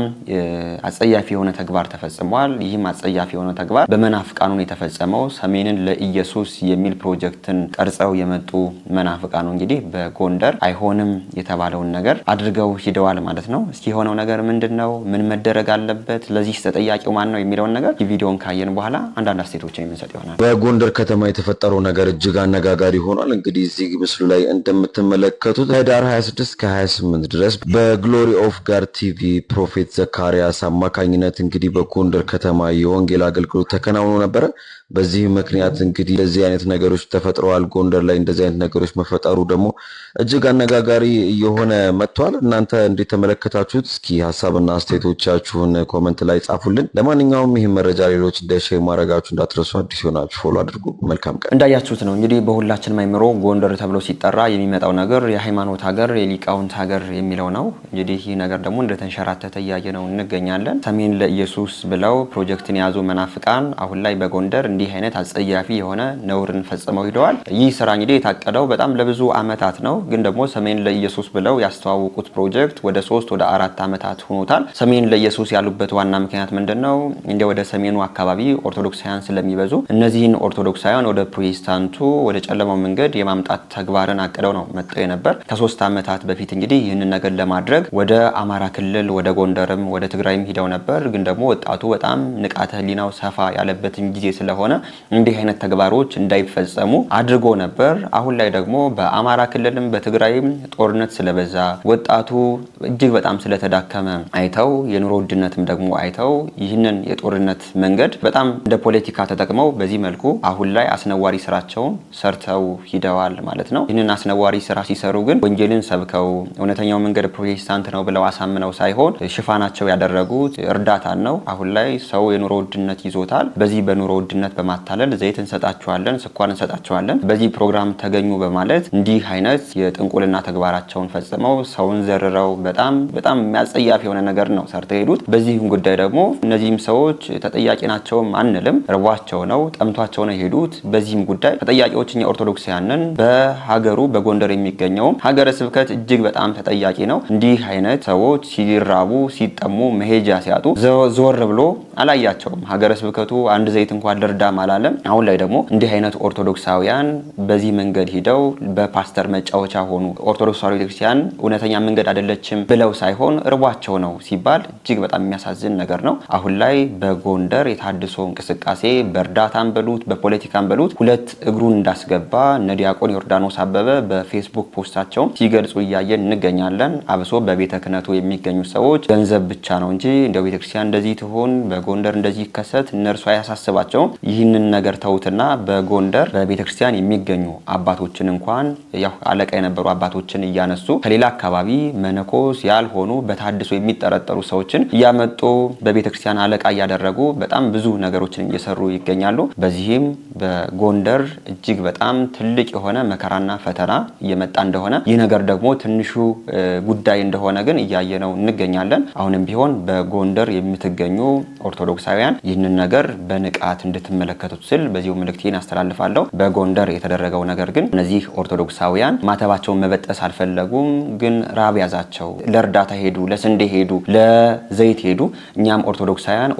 አጸያፊ የሆነ ተግባር ተፈጽሟል። ይህም አጸያፊ የሆነ ተግባር በመናፍቃኑ የተፈጸመው ሰሜንን ለኢየሱስ የሚል ፕሮጀክትን ቀርጸው የመጡ መናፍቃኑ እንግዲህ በጎንደር አይሆንም የተባለውን ነገር አድርገው ሂደዋል ማለት ነው። እስኪ የሆነው ነገር ምንድነው? ምን መደረግ አለበት? ለዚህ ተጠያቂው ማን ነው የሚለውን ነገር ቪዲዮን ካየን በኋላ አንዳንድ አስተያየቶችን የምንሰጥ ይሆናል። በጎንደር ከተማ የተፈጠረው ነገር እጅግ አነጋጋሪ ሆኗል። እንግዲህ እዚህ ምስሉ ላይ እንደምትመለከቱት ህዳር 26 ከ28 ድረስ በግሎሪ ኦፍ ጋድ ቲቪ ፕሮፌት ዘካሪያስ አማካኝነት እንግዲህ በጎንደር ከተማ የወንጌል አገልግሎት ተከናውኖ ነበረ። በዚህ ምክንያት እንግዲህ እንደዚህ አይነት ነገሮች ተፈጥረዋል። ጎንደር ላይ እንደዚህ አይነት ነገሮች መፈጠሩ ደግሞ እጅግ አነጋጋሪ እየሆነ መጥቷል። እናንተ እንዴት ተመለከታችሁት? እስኪ ሀሳብና አስተያየቶቻችሁን ኮመንት ላይ ጻፉልን። ለማንኛውም ይህ መረጃ ሌሎች ሼር ማድረጋችሁ እንዳትረሱ። አዲስ ሆናችሁ ፎሎ አድርጉ። መልካም ቀን። እንዳያችሁት ነው እንግዲህ በሁላችንም አይምሮ ጎንደር ተብሎ ሲጠራ የሚመጣው ነገር የሃይማኖት ሀገር የሊቃውንት ሀገር የሚለው ነው። እንግዲህ ይህ ነገር ደግሞ እንደተንሸራተተ እያየ ነው እንገኛለን። ሰሜን ለኢየሱስ ብለው ፕሮጀክትን የያዙ መናፍቃን አሁን ላይ በጎንደር እንዲህ አይነት አጸያፊ የሆነ ነውርን ፈጽመው ሂደዋል። ይህ ስራ እንግዲህ የታቀደው በጣም ለብዙ አመታት ነው። ግን ደግሞ ሰሜን ለኢየሱስ ብለው ያስተዋወቁት ፕሮጀክት ወደ 3 ወደ 4 አመታት ሆኖታል። ሰሜን ለኢየሱስ ያሉበት ዋና ምክንያት ምንድነው? እንደ ወደ ሰሜኑ አካባቢ ኦርቶዶክሳውያን ስለሚበዙ እነዚህን ኦርቶዶክሳውያን ወደ ፕሮቴስታንቱ ወደ ጨለማው መንገድ የማምጣት ተግባርን አቅደው ነው መጥተው የነበር። ከ3 አመታት በፊት እንግዲህ ይህንን ነገር ለማድረግ ወደ አማራ አማራ ክልል ወደ ጎንደርም ወደ ትግራይም ሂደው ነበር። ግን ደግሞ ወጣቱ በጣም ንቃተ ህሊናው ሰፋ ያለበትን ጊዜ ስለሆነ እንዲህ አይነት ተግባሮች እንዳይፈጸሙ አድርጎ ነበር። አሁን ላይ ደግሞ በአማራ ክልልም በትግራይም ጦርነት ስለበዛ ወጣቱ እጅግ በጣም ስለተዳከመ አይተው የኑሮ ውድነትም ደግሞ አይተው ይህንን የጦርነት መንገድ በጣም እንደ ፖለቲካ ተጠቅመው በዚህ መልኩ አሁን ላይ አስነዋሪ ስራቸውን ሰርተው ሂደዋል ማለት ነው። ይህንን አስነዋሪ ስራ ሲሰሩ ግን ወንጌልን ሰብከው እውነተኛው መንገድ ፕሮቴስታንት ነው ብለው አሳምነው ሳይሆን ሽፋናቸው ያደረጉት እርዳታን ነው። አሁን ላይ ሰው የኑሮ ውድነት ይዞታል። በዚህ በኑሮ ውድነት በማታለል ዘይት እንሰጣቸዋለን፣ ስኳር እንሰጣቸዋለን፣ በዚህ ፕሮግራም ተገኙ በማለት እንዲህ አይነት የጥንቁልና ተግባራቸውን ፈጽመው ሰውን ዘርረው በጣም የሚያጸያፍ የሆነ ነገር ነው ሰርተው ሄዱት። በዚህም ጉዳይ ደግሞ እነዚህም ሰዎች ተጠያቂ ናቸውም አንልም። ርቧቸው ነው ጠምቷቸው ነው የሄዱት። በዚህም ጉዳይ ተጠያቂዎች እኛ ኦርቶዶክሳውያንን በሀገሩ በጎንደር የሚገኘው ሀገረ ስብከት እጅግ በጣም ተጠያቂ ነው። እንዲህ አይነት ሰዎች ሲራቡ ሲጠሙ መሄጃ ሲያጡ ዞር ብሎ አላያቸውም። ሀገረ ስብከቱ አንድ ዘይት እንኳን ልርዳም አላለም። አሁን ላይ ደግሞ እንዲህ አይነት ኦርቶዶክሳውያን በዚህ መንገድ ሂደው በፓስተር መጫወቻ ሆኑ። ኦርቶዶክሳዊ ቤተክርስቲያን እውነተኛ መንገድ አይደለችም ብለው ሳይሆን ርቧቸው ነው ሲባል እጅግ በጣም የሚያሳዝን ነገር ነው። አሁን ላይ በጎንደር የታድሶ እንቅስቃሴ በእርዳታም በሉት በፖለቲካም በሉት ሁለት እግሩን እንዳስገባ እነ ዲያቆን ዮርዳኖስ አበበ በፌስቡክ ፖስታቸው ሲገልጹ እያየን እንገኛለን። አብሶ በቤተ ክህነቱ የሚገኙ ሰዎች ገንዘብ ብቻ ነው እንጂ እንደው ቤተክርስቲያን እንደዚህ ትሆን በጎንደር እንደዚህ ይከሰት እነርሱ አያሳስባቸውም። ይህንን ነገር ተውትና በጎንደር በቤተክርስቲያን የሚገኙ አባቶችን እንኳን ያው አለቃ የነበሩ አባቶችን እያነሱ ከሌላ አካባቢ መነኮስ ያልሆኑ በታድሶ የሚጠረጠሩ ሰዎችን እያመጡ በቤተክርስቲያን አለቃ እያደረጉ በጣም ብዙ ነገሮችን እየሰሩ ይገኛሉ። በዚህም በጎንደር እጅግ በጣም ትልቅ የሆነ መከራና ፈተና እየመጣ እንደሆነ ይህ ነገር ደግሞ ትንሹ ጉዳይ እንደሆነ ግን እያየነው እንገኛለን። አሁንም ቢሆን በጎንደር የምትገኙ ኦርቶዶክሳውያን ይህንን ነገር በንቃት እንድትመለከቱት ስል በዚሁ መልእክቴን አስተላልፋለሁ። በጎንደር የተደረገው ነገር ግን እነዚህ ኦርቶዶክሳውያን ማተባቸውን መበጠስ አልፈለጉም። ግን ራብ ያዛቸው። ለእርዳታ ሄዱ፣ ለስንዴ ሄዱ፣ ለዘይት ሄዱ። እኛም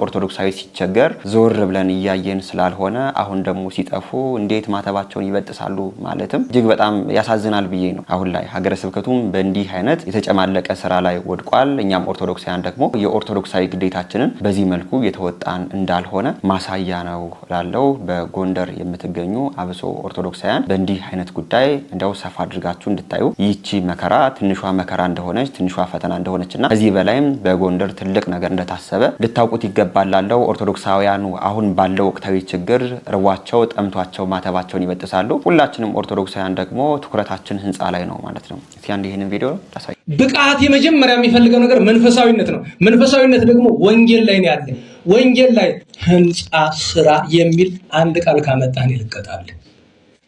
ኦርቶዶክሳዊ ሲቸገር ዞር ብለን እያየን ስላልሆነ አሁን ደግሞ ሲጠፉ እንዴት ማተባቸውን ይበጥሳሉ ማለትም እጅግ በጣም ያሳዝናል ብዬ ነው። አሁን ላይ ሀገረ ስብከቱም በእንዲህ አይነት የተጨማለቀ ስራ ላይ ወድቋል። እኛም ኦርቶዶክሳውያን ደግሞ የኦርቶዶክሳዊ ግዴታችንን በዚህ መልኩ የተወጣን እንዳልሆነ ማሳያ ነው ላለው በጎንደር የምትገኙ አብሶ ኦርቶዶክሳውያን በእንዲህ አይነት ጉዳይ እንደው ሰፋ አድርጋችሁ እንድታዩ ይቺ መከራ ትንሿ መከራ እንደሆነች ትንሿ ፈተና እንደሆነችና ከዚህ በላይም በጎንደር ትልቅ ነገር እንደታሰበ ልታውቁት ይገባል ላለው ኦርቶዶክሳውያኑ አሁን ባለው ወቅታዊ ችግር ርቧቸው ጠምቷቸው ማተባቸውን ይበጥሳሉ። ሁላችንም ኦርቶዶክሳውያን ደግሞ ትኩረታችን ህንፃ ላይ ነው ማለት ነው። እስቲ አንድ ይሄንን ቪዲዮ ታሳይ። ብቃት የመጀመሪያ የሚፈልገው ነገር መንፈሳዊነት ነው። መንፈሳዊነት ደግሞ ወንጌል ላይ ነው ያለ። ወንጌል ላይ ህንፃ ስራ የሚል አንድ ቃል ካመጣን ይልቀጣል።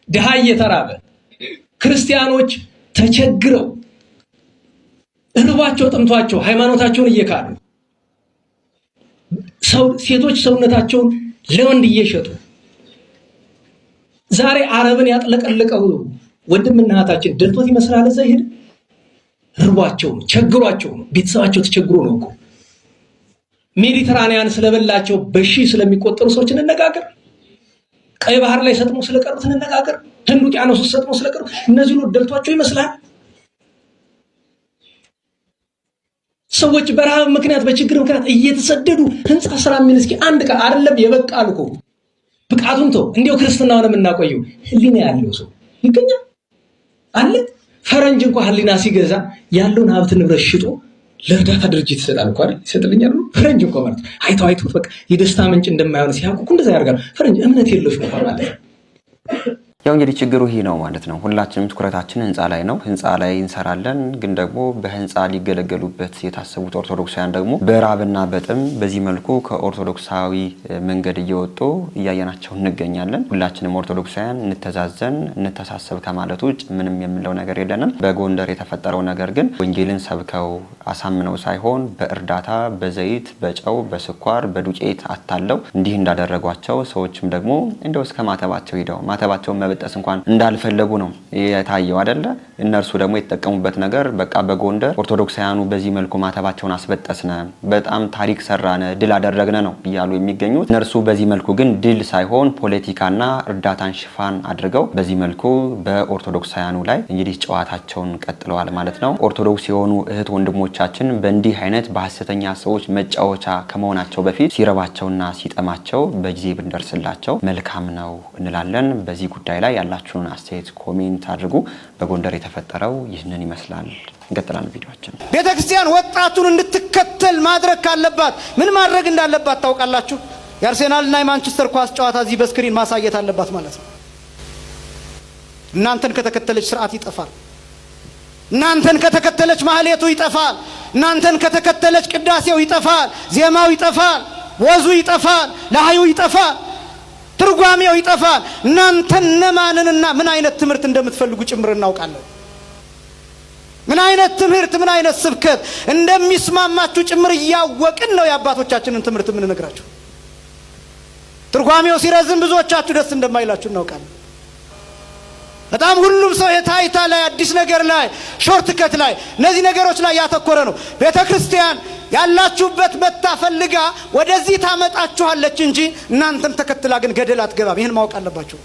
ድሃ እየተራበ ክርስቲያኖች ተቸግረው እርባቸው ጠምቷቸው ሃይማኖታቸውን እየካዱ ሴቶች ሰውነታቸውን ለወንድ እየሸጡ ዛሬ አረብን ያጥለቀለቀው ወንድምና እህታችን ደልቶት ይመስላል። እዛ ይሄድ እርቧቸው ነው፣ ቸግሯቸው ነው፣ ቤተሰባቸው ተቸግሮ ነው እኮ። ሜዲተራኒያን ስለበላቸው በሺ ስለሚቆጠሩ ሰዎች እንነጋገር። ቀይ ባህር ላይ ሰጥሞ ስለቀሩት እንነጋገር። ህንድ ውቅያኖስ ውስጥ ሰጥሞ ስለቀሩት እነዚህ ነው ደልቷቸው ይመስላል። ሰዎች በረሃብ ምክንያት በችግር ምክንያት እየተሰደዱ ህንፃ ስራ የሚል እስኪ አንድ ቃል አይደለም የበቃል እኮ ብቃቱን ተው። እንዲያው ክርስትናውን የምናቆየው ህሊና ያለው ሰው ይገኛል አለ። ፈረንጅ እንኳን ህሊና ሲገዛ ያለውን ሀብት ንብረት ሽጦ ለእርዳታ ድርጅት ይሰጣል እኮ አይደል? ይሰጥልኛል ፈረንጅ እንኳን ማለት አይተው በቃ የደስታ ምንጭ እንደማይሆን ሲያውቁ እኮ እንደዛ ያደርጋል። ፈረንጅ እምነት የለሽ ነው ማለት ነው። ያው እንግዲህ ችግሩ ይሄ ነው ማለት ነው። ሁላችንም ትኩረታችን ህንፃ ላይ ነው። ህንፃ ላይ እንሰራለን። ግን ደግሞ በህንፃ ሊገለገሉበት የታሰቡት ኦርቶዶክሳውያን ደግሞ በራብና በጥም በዚህ መልኩ ከኦርቶዶክሳዊ መንገድ እየወጡ እያየናቸው እንገኛለን። ሁላችንም ኦርቶዶክሳውያን እንተዛዘን፣ እንተሳሰብ ከማለት ውጭ ምንም የምንለው ነገር የለንም። በጎንደር የተፈጠረው ነገር ግን ወንጌልን ሰብከው አሳምነው ሳይሆን በእርዳታ በዘይት በጨው በስኳር በዱቄት አታለው እንዲህ እንዳደረጓቸው ሰዎችም ደግሞ እንደው እስከ ማተባቸው ሂደው ማተባቸውን ለመበጠስ እንኳን እንዳልፈለጉ ነው የታየው አይደለ? እነርሱ ደግሞ የተጠቀሙበት ነገር በቃ በጎንደር ኦርቶዶክሳውያኑ በዚህ መልኩ ማተባቸውን አስበጠስነ፣ በጣም ታሪክ ሰራነ፣ ድል አደረግነ ነው እያሉ የሚገኙት። እነርሱ በዚህ መልኩ ግን ድል ሳይሆን ፖለቲካና እርዳታን ሽፋን አድርገው በዚህ መልኩ በኦርቶዶክሳውያኑ ላይ እንግዲህ ጨዋታቸውን ቀጥለዋል ማለት ነው። ኦርቶዶክስ የሆኑ እህት ወንድሞቻችን በእንዲህ አይነት በሐሰተኛ ሰዎች መጫወቻ ከመሆናቸው በፊት ሲረባቸውና ሲጠማቸው በጊዜ ብንደርስላቸው መልካም ነው እንላለን። በዚህ ጉዳይ ላይ ያላችሁን አስተያየት ኮሜንት አድርጉ። በጎንደር የተፈጠረው ይህንን ይመስላል። እንቀጥላለን ቪዲዮአችን። ቤተክርስቲያን ወጣቱን እንድትከተል ማድረግ ካለባት ምን ማድረግ እንዳለባት ታውቃላችሁ? የአርሴናልና የማንቸስተር ኳስ ጨዋታ እዚህ በስክሪን ማሳየት አለባት ማለት ነው። እናንተን ከተከተለች ስርዓት ይጠፋል። እናንተን ከተከተለች ማህሌቱ ይጠፋል። እናንተን ከተከተለች ቅዳሴው ይጠፋል፣ ዜማው ይጠፋል፣ ወዙ ይጠፋል፣ ለሃዩ ይጠፋል፣ ትርጓሜው ይጠፋል። እናንተን ነማንንና ምን አይነት ትምህርት እንደምትፈልጉ ጭምር እናውቃለን። ምን አይነት ትምህርት ምን አይነት ስብከት እንደሚስማማችሁ ጭምር እያወቅን ነው የአባቶቻችንን ትምህርት የምንነግራችሁ። ትርጓሜው ሲረዝም ብዙዎቻችሁ ደስ እንደማይላችሁ እናውቃለን። በጣም ሁሉም ሰው የታይታ ላይ አዲስ ነገር ላይ ሾርት ከት ላይ እነዚህ ነገሮች ላይ ያተኮረ ነው። ቤተክርስቲያን ያላችሁበት መታ ፈልጋ ወደዚህ ታመጣችኋለች እንጂ እናንተን ተከትላ ግን ገደል አትገባም። ይሄን ማወቅ አለባችሁ።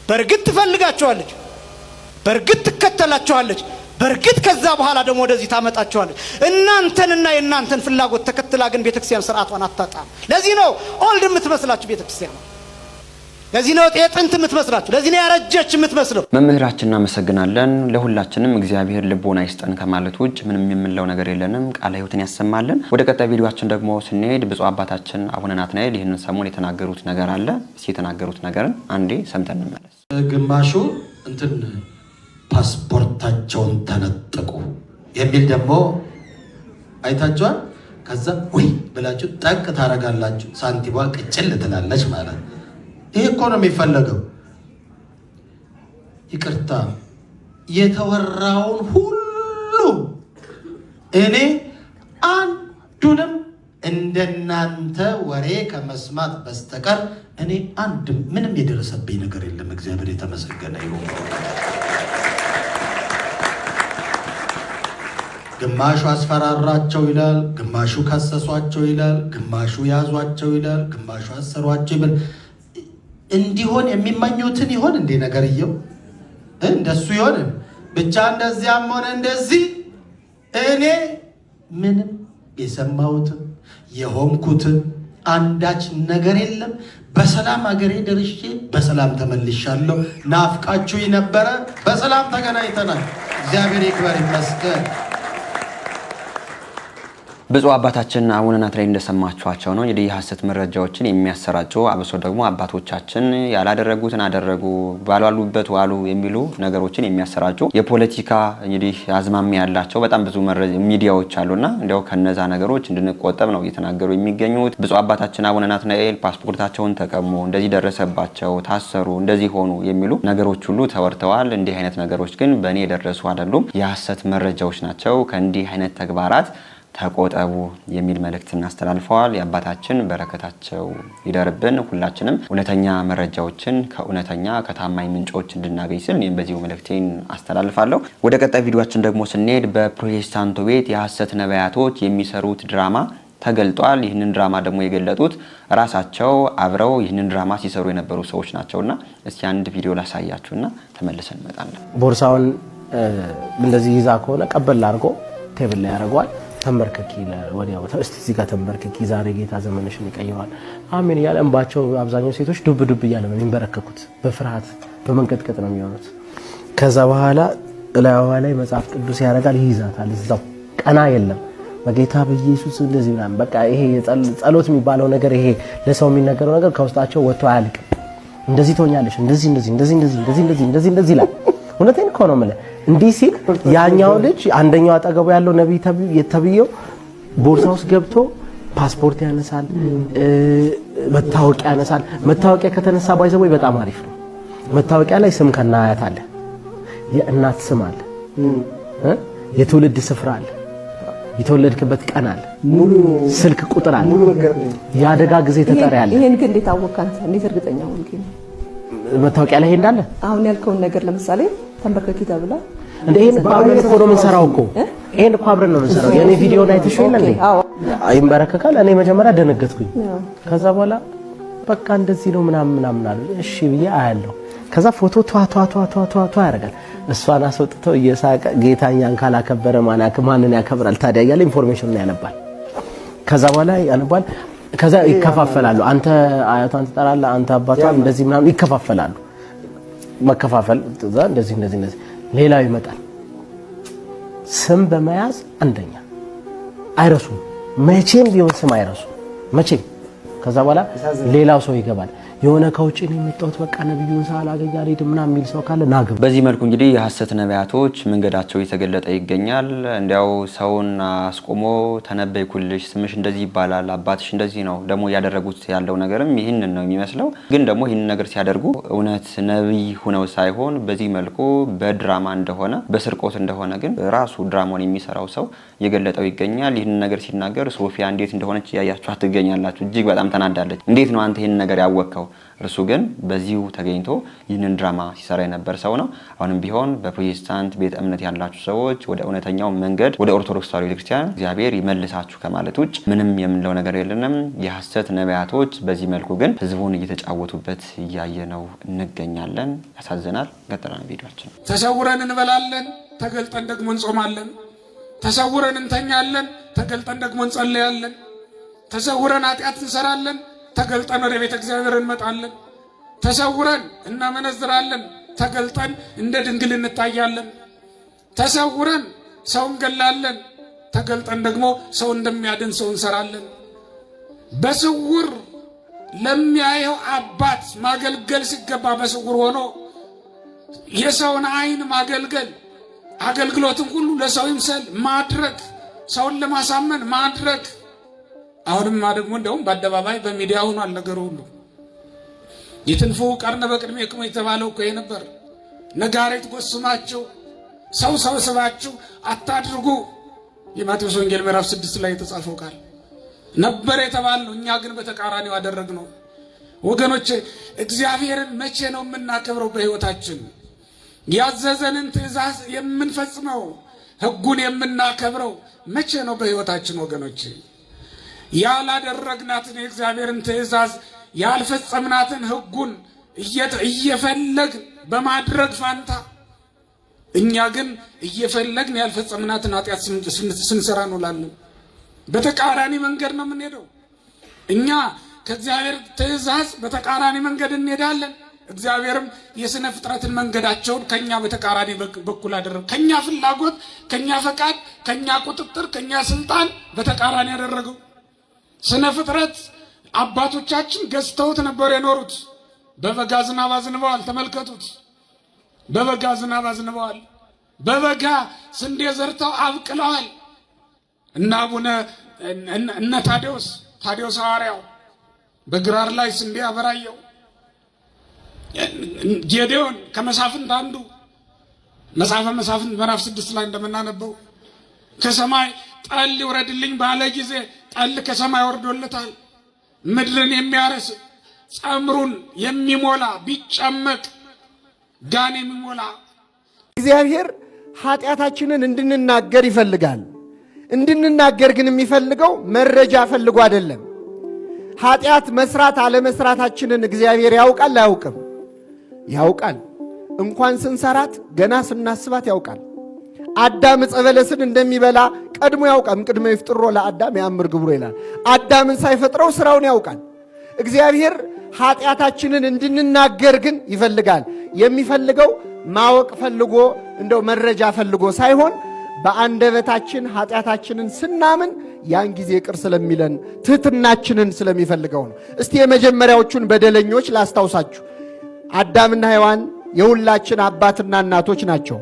በርግጥ ትፈልጋችኋለች፣ በርግጥ ትከተላችኋለች፣ በርግጥ ከዛ በኋላ ደግሞ ወደዚህ ታመጣችኋለች። እናንተንና የእናንተን ፍላጎት ተከትላ ግን ቤተክርስቲያን ስርዓቷን አታጣም። ለዚህ ነው ኦልድ የምትመስላችሁ ቤተክርስቲያን። ለዚህ ነው ጥንት የምትመስላችሁ፣ ለዚህ ነው ያረጀች የምትመስለው። መምህራችን እናመሰግናለን። ለሁላችንም እግዚአብሔር ልቦና ይስጠን ከማለት ውጭ ምንም የምንለው ነገር የለንም። ቃለ ሕይወትን ያሰማልን። ወደ ቀጣይ ቪዲዮአችን ደግሞ ስንሄድ ብፁዕ አባታችን አቡነ ናትናኤል ይህንን ሰሞን የተናገሩት ነገር አለ። እስኪ የተናገሩት ነገርን አንዴ ሰምተን እንመለስ። ግማሹ እንትን ፓስፖርታቸውን ተነጠቁ የሚል ደግሞ አይታችኋል። ከዛ ወይ ብላችሁ ጠቅ ታረጋላችሁ፣ ሳንቲሟ ቅጭል ትላለች ማለት ነው። ይሄ እኮ ነው የሚፈለገው። ይቅርታ የተወራውን ሁሉ እኔ አንዱንም እንደናንተ ወሬ ከመስማት በስተቀር እኔ አንድም ምንም የደረሰብኝ ነገር የለም። እግዚአብሔር የተመሰገነ ይሁን። ግማሹ አስፈራራቸው ይላል፣ ግማሹ ከሰሷቸው ይላል፣ ግማሹ ያዟቸው ይላል፣ ግማሹ አሰሯቸው ይላል። እንዲሆን የሚመኙትን ይሆን እንዴ ነገርየው? እንደሱ ይሆን ብቻ። እንደዚያም ሆነ እንደዚህ እኔ ምንም የሰማሁትም የሆንኩትም አንዳች ነገር የለም። በሰላም አገሬ ደርሼ በሰላም ተመልሻለሁ። ናፍቃችሁ ነበረ፣ በሰላም ተገናኝተናል። እግዚአብሔር ይክበር ይመስገን። ብፁዕ አባታችን አቡነ ናትናኤል እንደሰማችኋቸው ነው እንግዲህ የሐሰት መረጃዎችን የሚያሰራጩ አብሶ ደግሞ አባቶቻችን ያላደረጉትን አደረጉ ባሏሉበት ዋሉ የሚሉ ነገሮችን የሚያሰራጩ የፖለቲካ እንግዲህ አዝማሚያ ያላቸው በጣም ብዙ ሚዲያዎች አሉና እንዲያው ከነዛ ነገሮች እንድንቆጠብ ነው እየተናገሩ የሚገኙት። ብፁዕ አባታችን አቡነ ናትናኤል ፓስፖርታቸውን ተቀሙ፣ እንደዚህ ደረሰባቸው፣ ታሰሩ፣ እንደዚህ ሆኑ የሚሉ ነገሮች ሁሉ ተወርተዋል። እንዲህ አይነት ነገሮች ግን በእኔ የደረሱ አይደሉም፣ የሐሰት መረጃዎች ናቸው። ከእንዲህ አይነት ተግባራት ተቆጠቡ የሚል መልእክት እናስተላልፈዋል። የአባታችን በረከታቸው ይደርብን። ሁላችንም እውነተኛ መረጃዎችን ከእውነተኛ ከታማኝ ምንጮች እንድናገኝ ስል እኔም በዚሁ መልእክቴን አስተላልፋለሁ። ወደ ቀጣይ ቪዲዮአችን ደግሞ ስንሄድ በፕሮቴስታንቱ ቤት የሐሰት ነቢያቶች የሚሰሩት ድራማ ተገልጧል። ይህንን ድራማ ደግሞ የገለጡት ራሳቸው አብረው ይህንን ድራማ ሲሰሩ የነበሩ ሰዎች ናቸውና እስኪ አንድ ቪዲዮ ላሳያችሁና ተመልሰን እንመጣለን። ቦርሳውን እንደዚህ ይዛ ከሆነ ቀበል አድርጎ ቴብል ላይ ያደርገዋል። ተንበርከኪ ወዲያው እስቲ እዚህ ጋር ተንበርከኪ፣ ዛሬ ጌታ ዘመንሽን ይቀይራል አሜን እያለ እንባቸው አብዛኛው ሴቶች ዱብ ዱብ እያለ ነው የሚንበረከኩት። በፍርሃት በመንቀጥቀጥ ነው የሚሆኑት። ከዛ በኋላ እላዋ ላይ መጽሐፍ ቅዱስ ያደርጋል፣ ይይዛታል። እዛው ቀና የለም በጌታ በኢየሱስ እንደዚህ ምናምን በቃ ይሄ ጸሎት የሚባለው ነገር ይሄ ለሰው የሚነገረው ነገር ከውስጣቸው ወጥቶ አያልቅም። እንደዚህ ትሆኛለሽ፣ እንደዚህ እንደዚህ እንደዚህ እንደዚህ እንደዚህ እንደዚህ እንደዚህ ይላል። እውነቴን እኮ ነው የምልህ። እንዲህ ሲል ያኛው ልጅ አንደኛው አጠገቡ ያለው ነብይ የተብየው ቦርሳ ውስጥ ገብቶ ፓስፖርት ያነሳል፣ መታወቂያ ያነሳል። መታወቂያ ከተነሳ ባይዘው በጣም አሪፍ ነው። መታወቂያ ላይ ስም ከናያት አለ፣ የእናት ስም አለ፣ የትውልድ ስፍራ አለ፣ የተወለድክበት ቀን አለ፣ ስልክ ቁጥር አለ፣ የአደጋ ጊዜ ተጠሪ አለ። ይሄን ግን እንዴት አወቃንተ? እንዴት እርግጠኛ ሆንክ? መታወቂያ ላይ እንዳለ አሁን ያልከውን ነገር ለምሳሌ ተንበርከኪ ተብላ እንደ ይሄን አብረን እኮ ነው የምንሰራው እኮ ይሄን እኮ አብረን ነው የምንሰራው። የኔ ቪዲዮ ላይ ተሽውል እንዴ አይንበረከካል። እኔ መጀመሪያ ደነገጥኩኝ። ከዛ በኋላ በቃ እንደዚህ ነው ምናምን አሉ። እሺ ብዬ አያለሁ። ከዛ ፎቶ ቷ ያደርጋል። እሷን አስወጥተው እየሳቀ ጌታኛን ካላከበረ ማንን ያከብራል ታዲያ እያለ ኢንፎርሜሽኑን ያነባል። ከዛ በኋላ ያነባል። ከዛ ይከፋፈላሉ። አንተ አያቷን ትጠራለህ፣ አንተ አባቷን እንደዚህ ምናምን ይከፋፈላሉ። መከፋፈል እዛ እንደዚህ ሌላው ይመጣል። ስም በመያዝ አንደኛ አይረሱም። መቼም ቢሆን ስም አይረሱም መቼም። ከዛ በኋላ ሌላው ሰው ይገባል። የሆነ ከውጭ ነው የመጣሁት በቃ ነብዩን ሳላገኝ አልሄድም ምናምን የሚል ሰው ካለ ናግብ። በዚህ መልኩ እንግዲህ የሐሰት ነቢያቶች መንገዳቸው እየተገለጠ ይገኛል። እንዲያው ሰውን አስቆሞ ተነበይኩልሽ፣ ስምሽ እንደዚህ ይባላል፣ አባትሽ እንደዚህ ነው። ደግሞ ያደረጉት ያለው ነገርም ይህንን ነው የሚመስለው። ግን ደግሞ ይህንን ነገር ሲያደርጉ እውነት ነቢይ ሁነው ሳይሆን በዚህ መልኩ በድራማ እንደሆነ በስርቆት እንደሆነ ግን ራሱ ድራማውን የሚሰራው ሰው እየገለጠው ይገኛል። ይህንን ነገር ሲናገር ሶፊያ እንዴት እንደሆነች እያያችሁ ትገኛላችሁ። እጅግ በጣም ተናዳለች። እንዴት ነው አንተ ይህንን ነገር ያወቅከው? እርሱ ግን በዚሁ ተገኝቶ ይህንን ድራማ ሲሰራ የነበር ሰው ነው። አሁንም ቢሆን በፕሮቴስታንት ቤተ እምነት ያላችሁ ሰዎች ወደ እውነተኛው መንገድ ወደ ኦርቶዶክስ ተዋሕዶ ቤተክርስቲያን እግዚአብሔር ይመልሳችሁ ከማለት ውጭ ምንም የምንለው ነገር የለንም። የሐሰት ነቢያቶች በዚህ መልኩ ግን ህዝቡን እየተጫወቱበት እያየነው እንገኛለን። ያሳዝናል። ቀጥለን ቪዲዮአችን ተሰውረን እንበላለን፣ ተገልጠን ደግሞ እንጾማለን። ተሰውረን እንተኛለን፣ ተገልጠን ደግሞ እንጸልያለን። ተሰውረን ኃጢአት እንሰራለን፣ ተገልጠን ወደ ቤተ እግዚአብሔር እንመጣለን። ተሰውረን እናመነዝራለን፣ ተገልጠን እንደ ድንግል እንታያለን። ተሰውረን ሰው እንገላለን፣ ተገልጠን ደግሞ ሰው እንደሚያድን ሰው እንሰራለን። በስውር ለሚያየው አባት ማገልገል ሲገባ በስውር ሆኖ የሰውን ዓይን ማገልገል፣ አገልግሎትን ሁሉ ለሰው ይምሰል ማድረግ፣ ሰውን ለማሳመን ማድረግ። አሁንማ ደግሞ እንደውም በአደባባይ በሚዲያ ሆኗል ነገሩ ሁሉ። ይትንፉ ቀርነ በቅድሜክሙ የተባለው እኮ ነበር። ነጋሪት ጎስማችሁ ሰው ሰብስባችሁ አታድርጉ። የማቴዎስ ወንጌል ምዕራፍ 6 ላይ የተጻፈው ቃል ነበር የተባለው። እኛ ግን በተቃራኒው አደረግነው። ወገኖቼ እግዚአብሔርን መቼ ነው የምናከብረው? በሕይወታችን ያዘዘንን ትእዛዝ የምንፈጽመው ሕጉን የምናከብረው መቼ ነው በሕይወታችን? ወገኖቼ ያላደረግናትን የእግዚአብሔርን ትእዛዝ ያልፈጸምናትን ሕጉን እየፈለግን በማድረግ ፋንታ እኛ ግን እየፈለግን ያልፈጸምናትን ኃጢአት ስንሰራ እንውላለን። በተቃራኒ መንገድ ነው የምንሄደው። እኛ ከእግዚአብሔር ትእዛዝ በተቃራኒ መንገድ እንሄዳለን። እግዚአብሔርም የሥነ ፍጥረትን መንገዳቸውን ከኛ በተቃራኒ በኩል አደረገ። ከኛ ፍላጎት፣ ከኛ ፈቃድ፣ ከኛ ቁጥጥር፣ ከኛ ስልጣን በተቃራኒ ያደረገው። ስነ ፍጥረት አባቶቻችን ገዝተውት ነበር የኖሩት። በበጋ ዝናብ አዝንበዋል። ተመልከቱት። በበጋ ዝናብ አዝንበዋል። በበጋ ስንዴ ዘርተው አብቅለዋል። እና አቡነ እነ ታዲዮስ ሐዋርያው በግራር ላይ ስንዴ አበራየው። ጌዴዎን ከመሳፍንት አንዱ መጽሐፈ መሳፍንት ምዕራፍ 6 ላይ እንደምናነበው ከሰማይ ጠል ይውረድልኝ ባለ ጊዜ ጠል ከሰማይ ወርዶለታል። ምድርን የሚያረስ ጸምሩን የሚሞላ ቢጨመቅ ጋን የሚሞላ እግዚአብሔር ኃጢአታችንን እንድንናገር ይፈልጋል። እንድንናገር ግን የሚፈልገው መረጃ ፈልጎ አይደለም። ኃጢአት መስራት አለመስራታችንን እግዚአብሔር ያውቃል አያውቅም? ያውቃል። እንኳን ስንሰራት ገና ስናስባት ያውቃል። አዳም ዕፀ በለስን እንደሚበላ ቀድሞ ያውቃል። ቅድመ ይፍጥሮ ለአዳም ያምር ግብሮ ይላል። አዳምን ሳይፈጥረው ስራውን ያውቃል። እግዚአብሔር ኃጢአታችንን እንድንናገር ግን ይፈልጋል። የሚፈልገው ማወቅ ፈልጎ እንደው መረጃ ፈልጎ ሳይሆን በአንደበታችን ኃጢአታችንን ስናምን ያን ጊዜ ይቅር ስለሚለን ትህትናችንን ስለሚፈልገው ነው። እስቲ የመጀመሪያዎቹን በደለኞች ላስታውሳችሁ። አዳምና ሔዋን የሁላችን አባትና እናቶች ናቸው።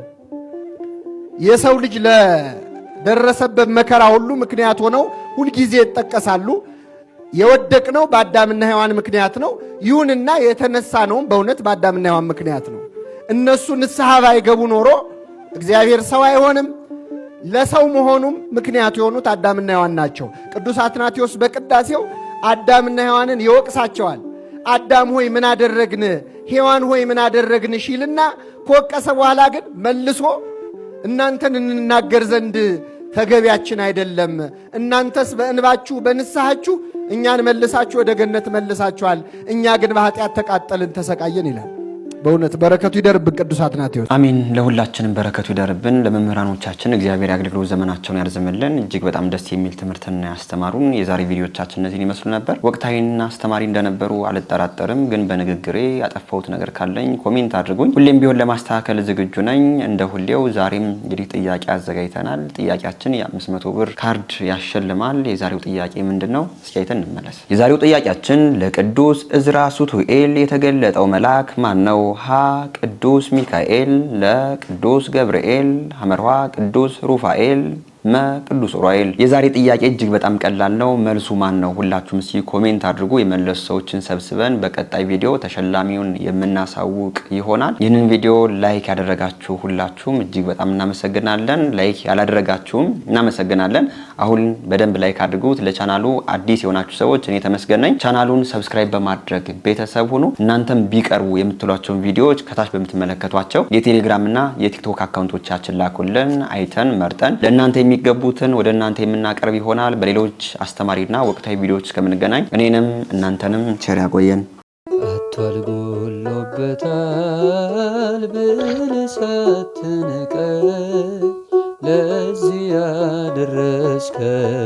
የሰው ልጅ ለደረሰበት መከራ ሁሉ ምክንያት ሆነው ሁልጊዜ ይጠቀሳሉ። የወደቅነው በአዳምና ሔዋን ምክንያት ነው። ይሁንና የተነሳ ነውም በእውነት በአዳምና ሔዋን ምክንያት ነው። እነሱ ንስሐ ባይገቡ ኖሮ እግዚአብሔር ሰው አይሆንም። ለሰው መሆኑም ምክንያት የሆኑት አዳምና ሔዋን ናቸው። ቅዱስ አትናቴዎስ በቅዳሴው አዳምና ሔዋንን ይወቅሳቸዋል። አዳም ሆይ ምን አደረግን፣ ሔዋን ሆይ ምን አደረግን ሲልና ከወቀሰ በኋላ ግን መልሶ እናንተን እንናገር ዘንድ ተገቢያችን አይደለም፣ እናንተስ በእንባችሁ በንስሐችሁ እኛን መልሳችሁ ወደ ገነት መልሳችኋል፣ እኛ ግን በኃጢአት ተቃጠልን ተሰቃየን ይላል። በእውነት በረከቱ ይደርብን ቅዱስ አትናቴዎስ። አሜን። ለሁላችንም በረከቱ ይደርብን። ለመምህራኖቻችን እግዚአብሔር ያገልግሎ ዘመናቸውን ያርዝምልን። እጅግ በጣም ደስ የሚል ትምህርትን ያስተማሩን የዛሬው ቪዲዮቻችን እነዚህን ይመስሉ ነበር። ወቅታዊና አስተማሪ እንደነበሩ አልጠራጠርም። ግን በንግግሬ ያጠፋሁት ነገር ካለኝ ኮሜንት አድርጉኝ። ሁሌም ቢሆን ለማስተካከል ዝግጁ ነኝ። እንደ ሁሌው ዛሬም እንግዲህ ጥያቄ አዘጋጅተናል። ጥያቄያችን የ500 ብር ካርድ ያሸልማል። የዛሬው ጥያቄ ምንድነው? እስኪ አይተን እንመለስ። የዛሬው ጥያቄያችን ለቅዱስ ዕዝራ ሱቱኤል የተገለጠው መልአክ ማን ነው? ሀ ቅዱስ ሚካኤል፣ ለ ቅዱስ ገብርኤል፣ ሐመርሃ ቅዱስ ሩፋኤል፣ መ ቅዱስ ዑራኤል። የዛሬ ጥያቄ እጅግ በጣም ቀላል ነው። መልሱ ማን ነው? ሁላችሁም እስኪ ኮሜንት አድርጉ። የመለሱ ሰዎችን ሰብስበን በቀጣይ ቪዲዮ ተሸላሚውን የምናሳውቅ ይሆናል። ይህንን ቪዲዮ ላይክ ያደረጋችሁ ሁላችሁም እጅግ በጣም እናመሰግናለን። ላይክ ያላደረጋችሁም እናመሰግናለን። አሁን በደንብ ላይክ አድርጉት። ለቻናሉ አዲስ የሆናችሁ ሰዎች እኔ ተመስገን ነኝ። ቻናሉን ሰብስክራይብ በማድረግ ቤተሰብ ሁኑ። እናንተም ቢቀርቡ የምትሏቸውን ቪዲዮዎች ከታች በምትመለከቷቸው የቴሌግራም እና የቲክቶክ አካውንቶቻችን ላኩልን። አይተን መርጠን ለእናንተ የሚገቡትን ወደ እናንተ የምናቀርብ ይሆናል። በሌሎች አስተማሪና ወቅታዊ ቪዲዮዎች እስከምንገናኝ እኔንም እናንተንም ቸር ያቆየን። አቷል ጎሎበታል ብለህ ሳትንቀኝ ለዚህ ያደረስከኝ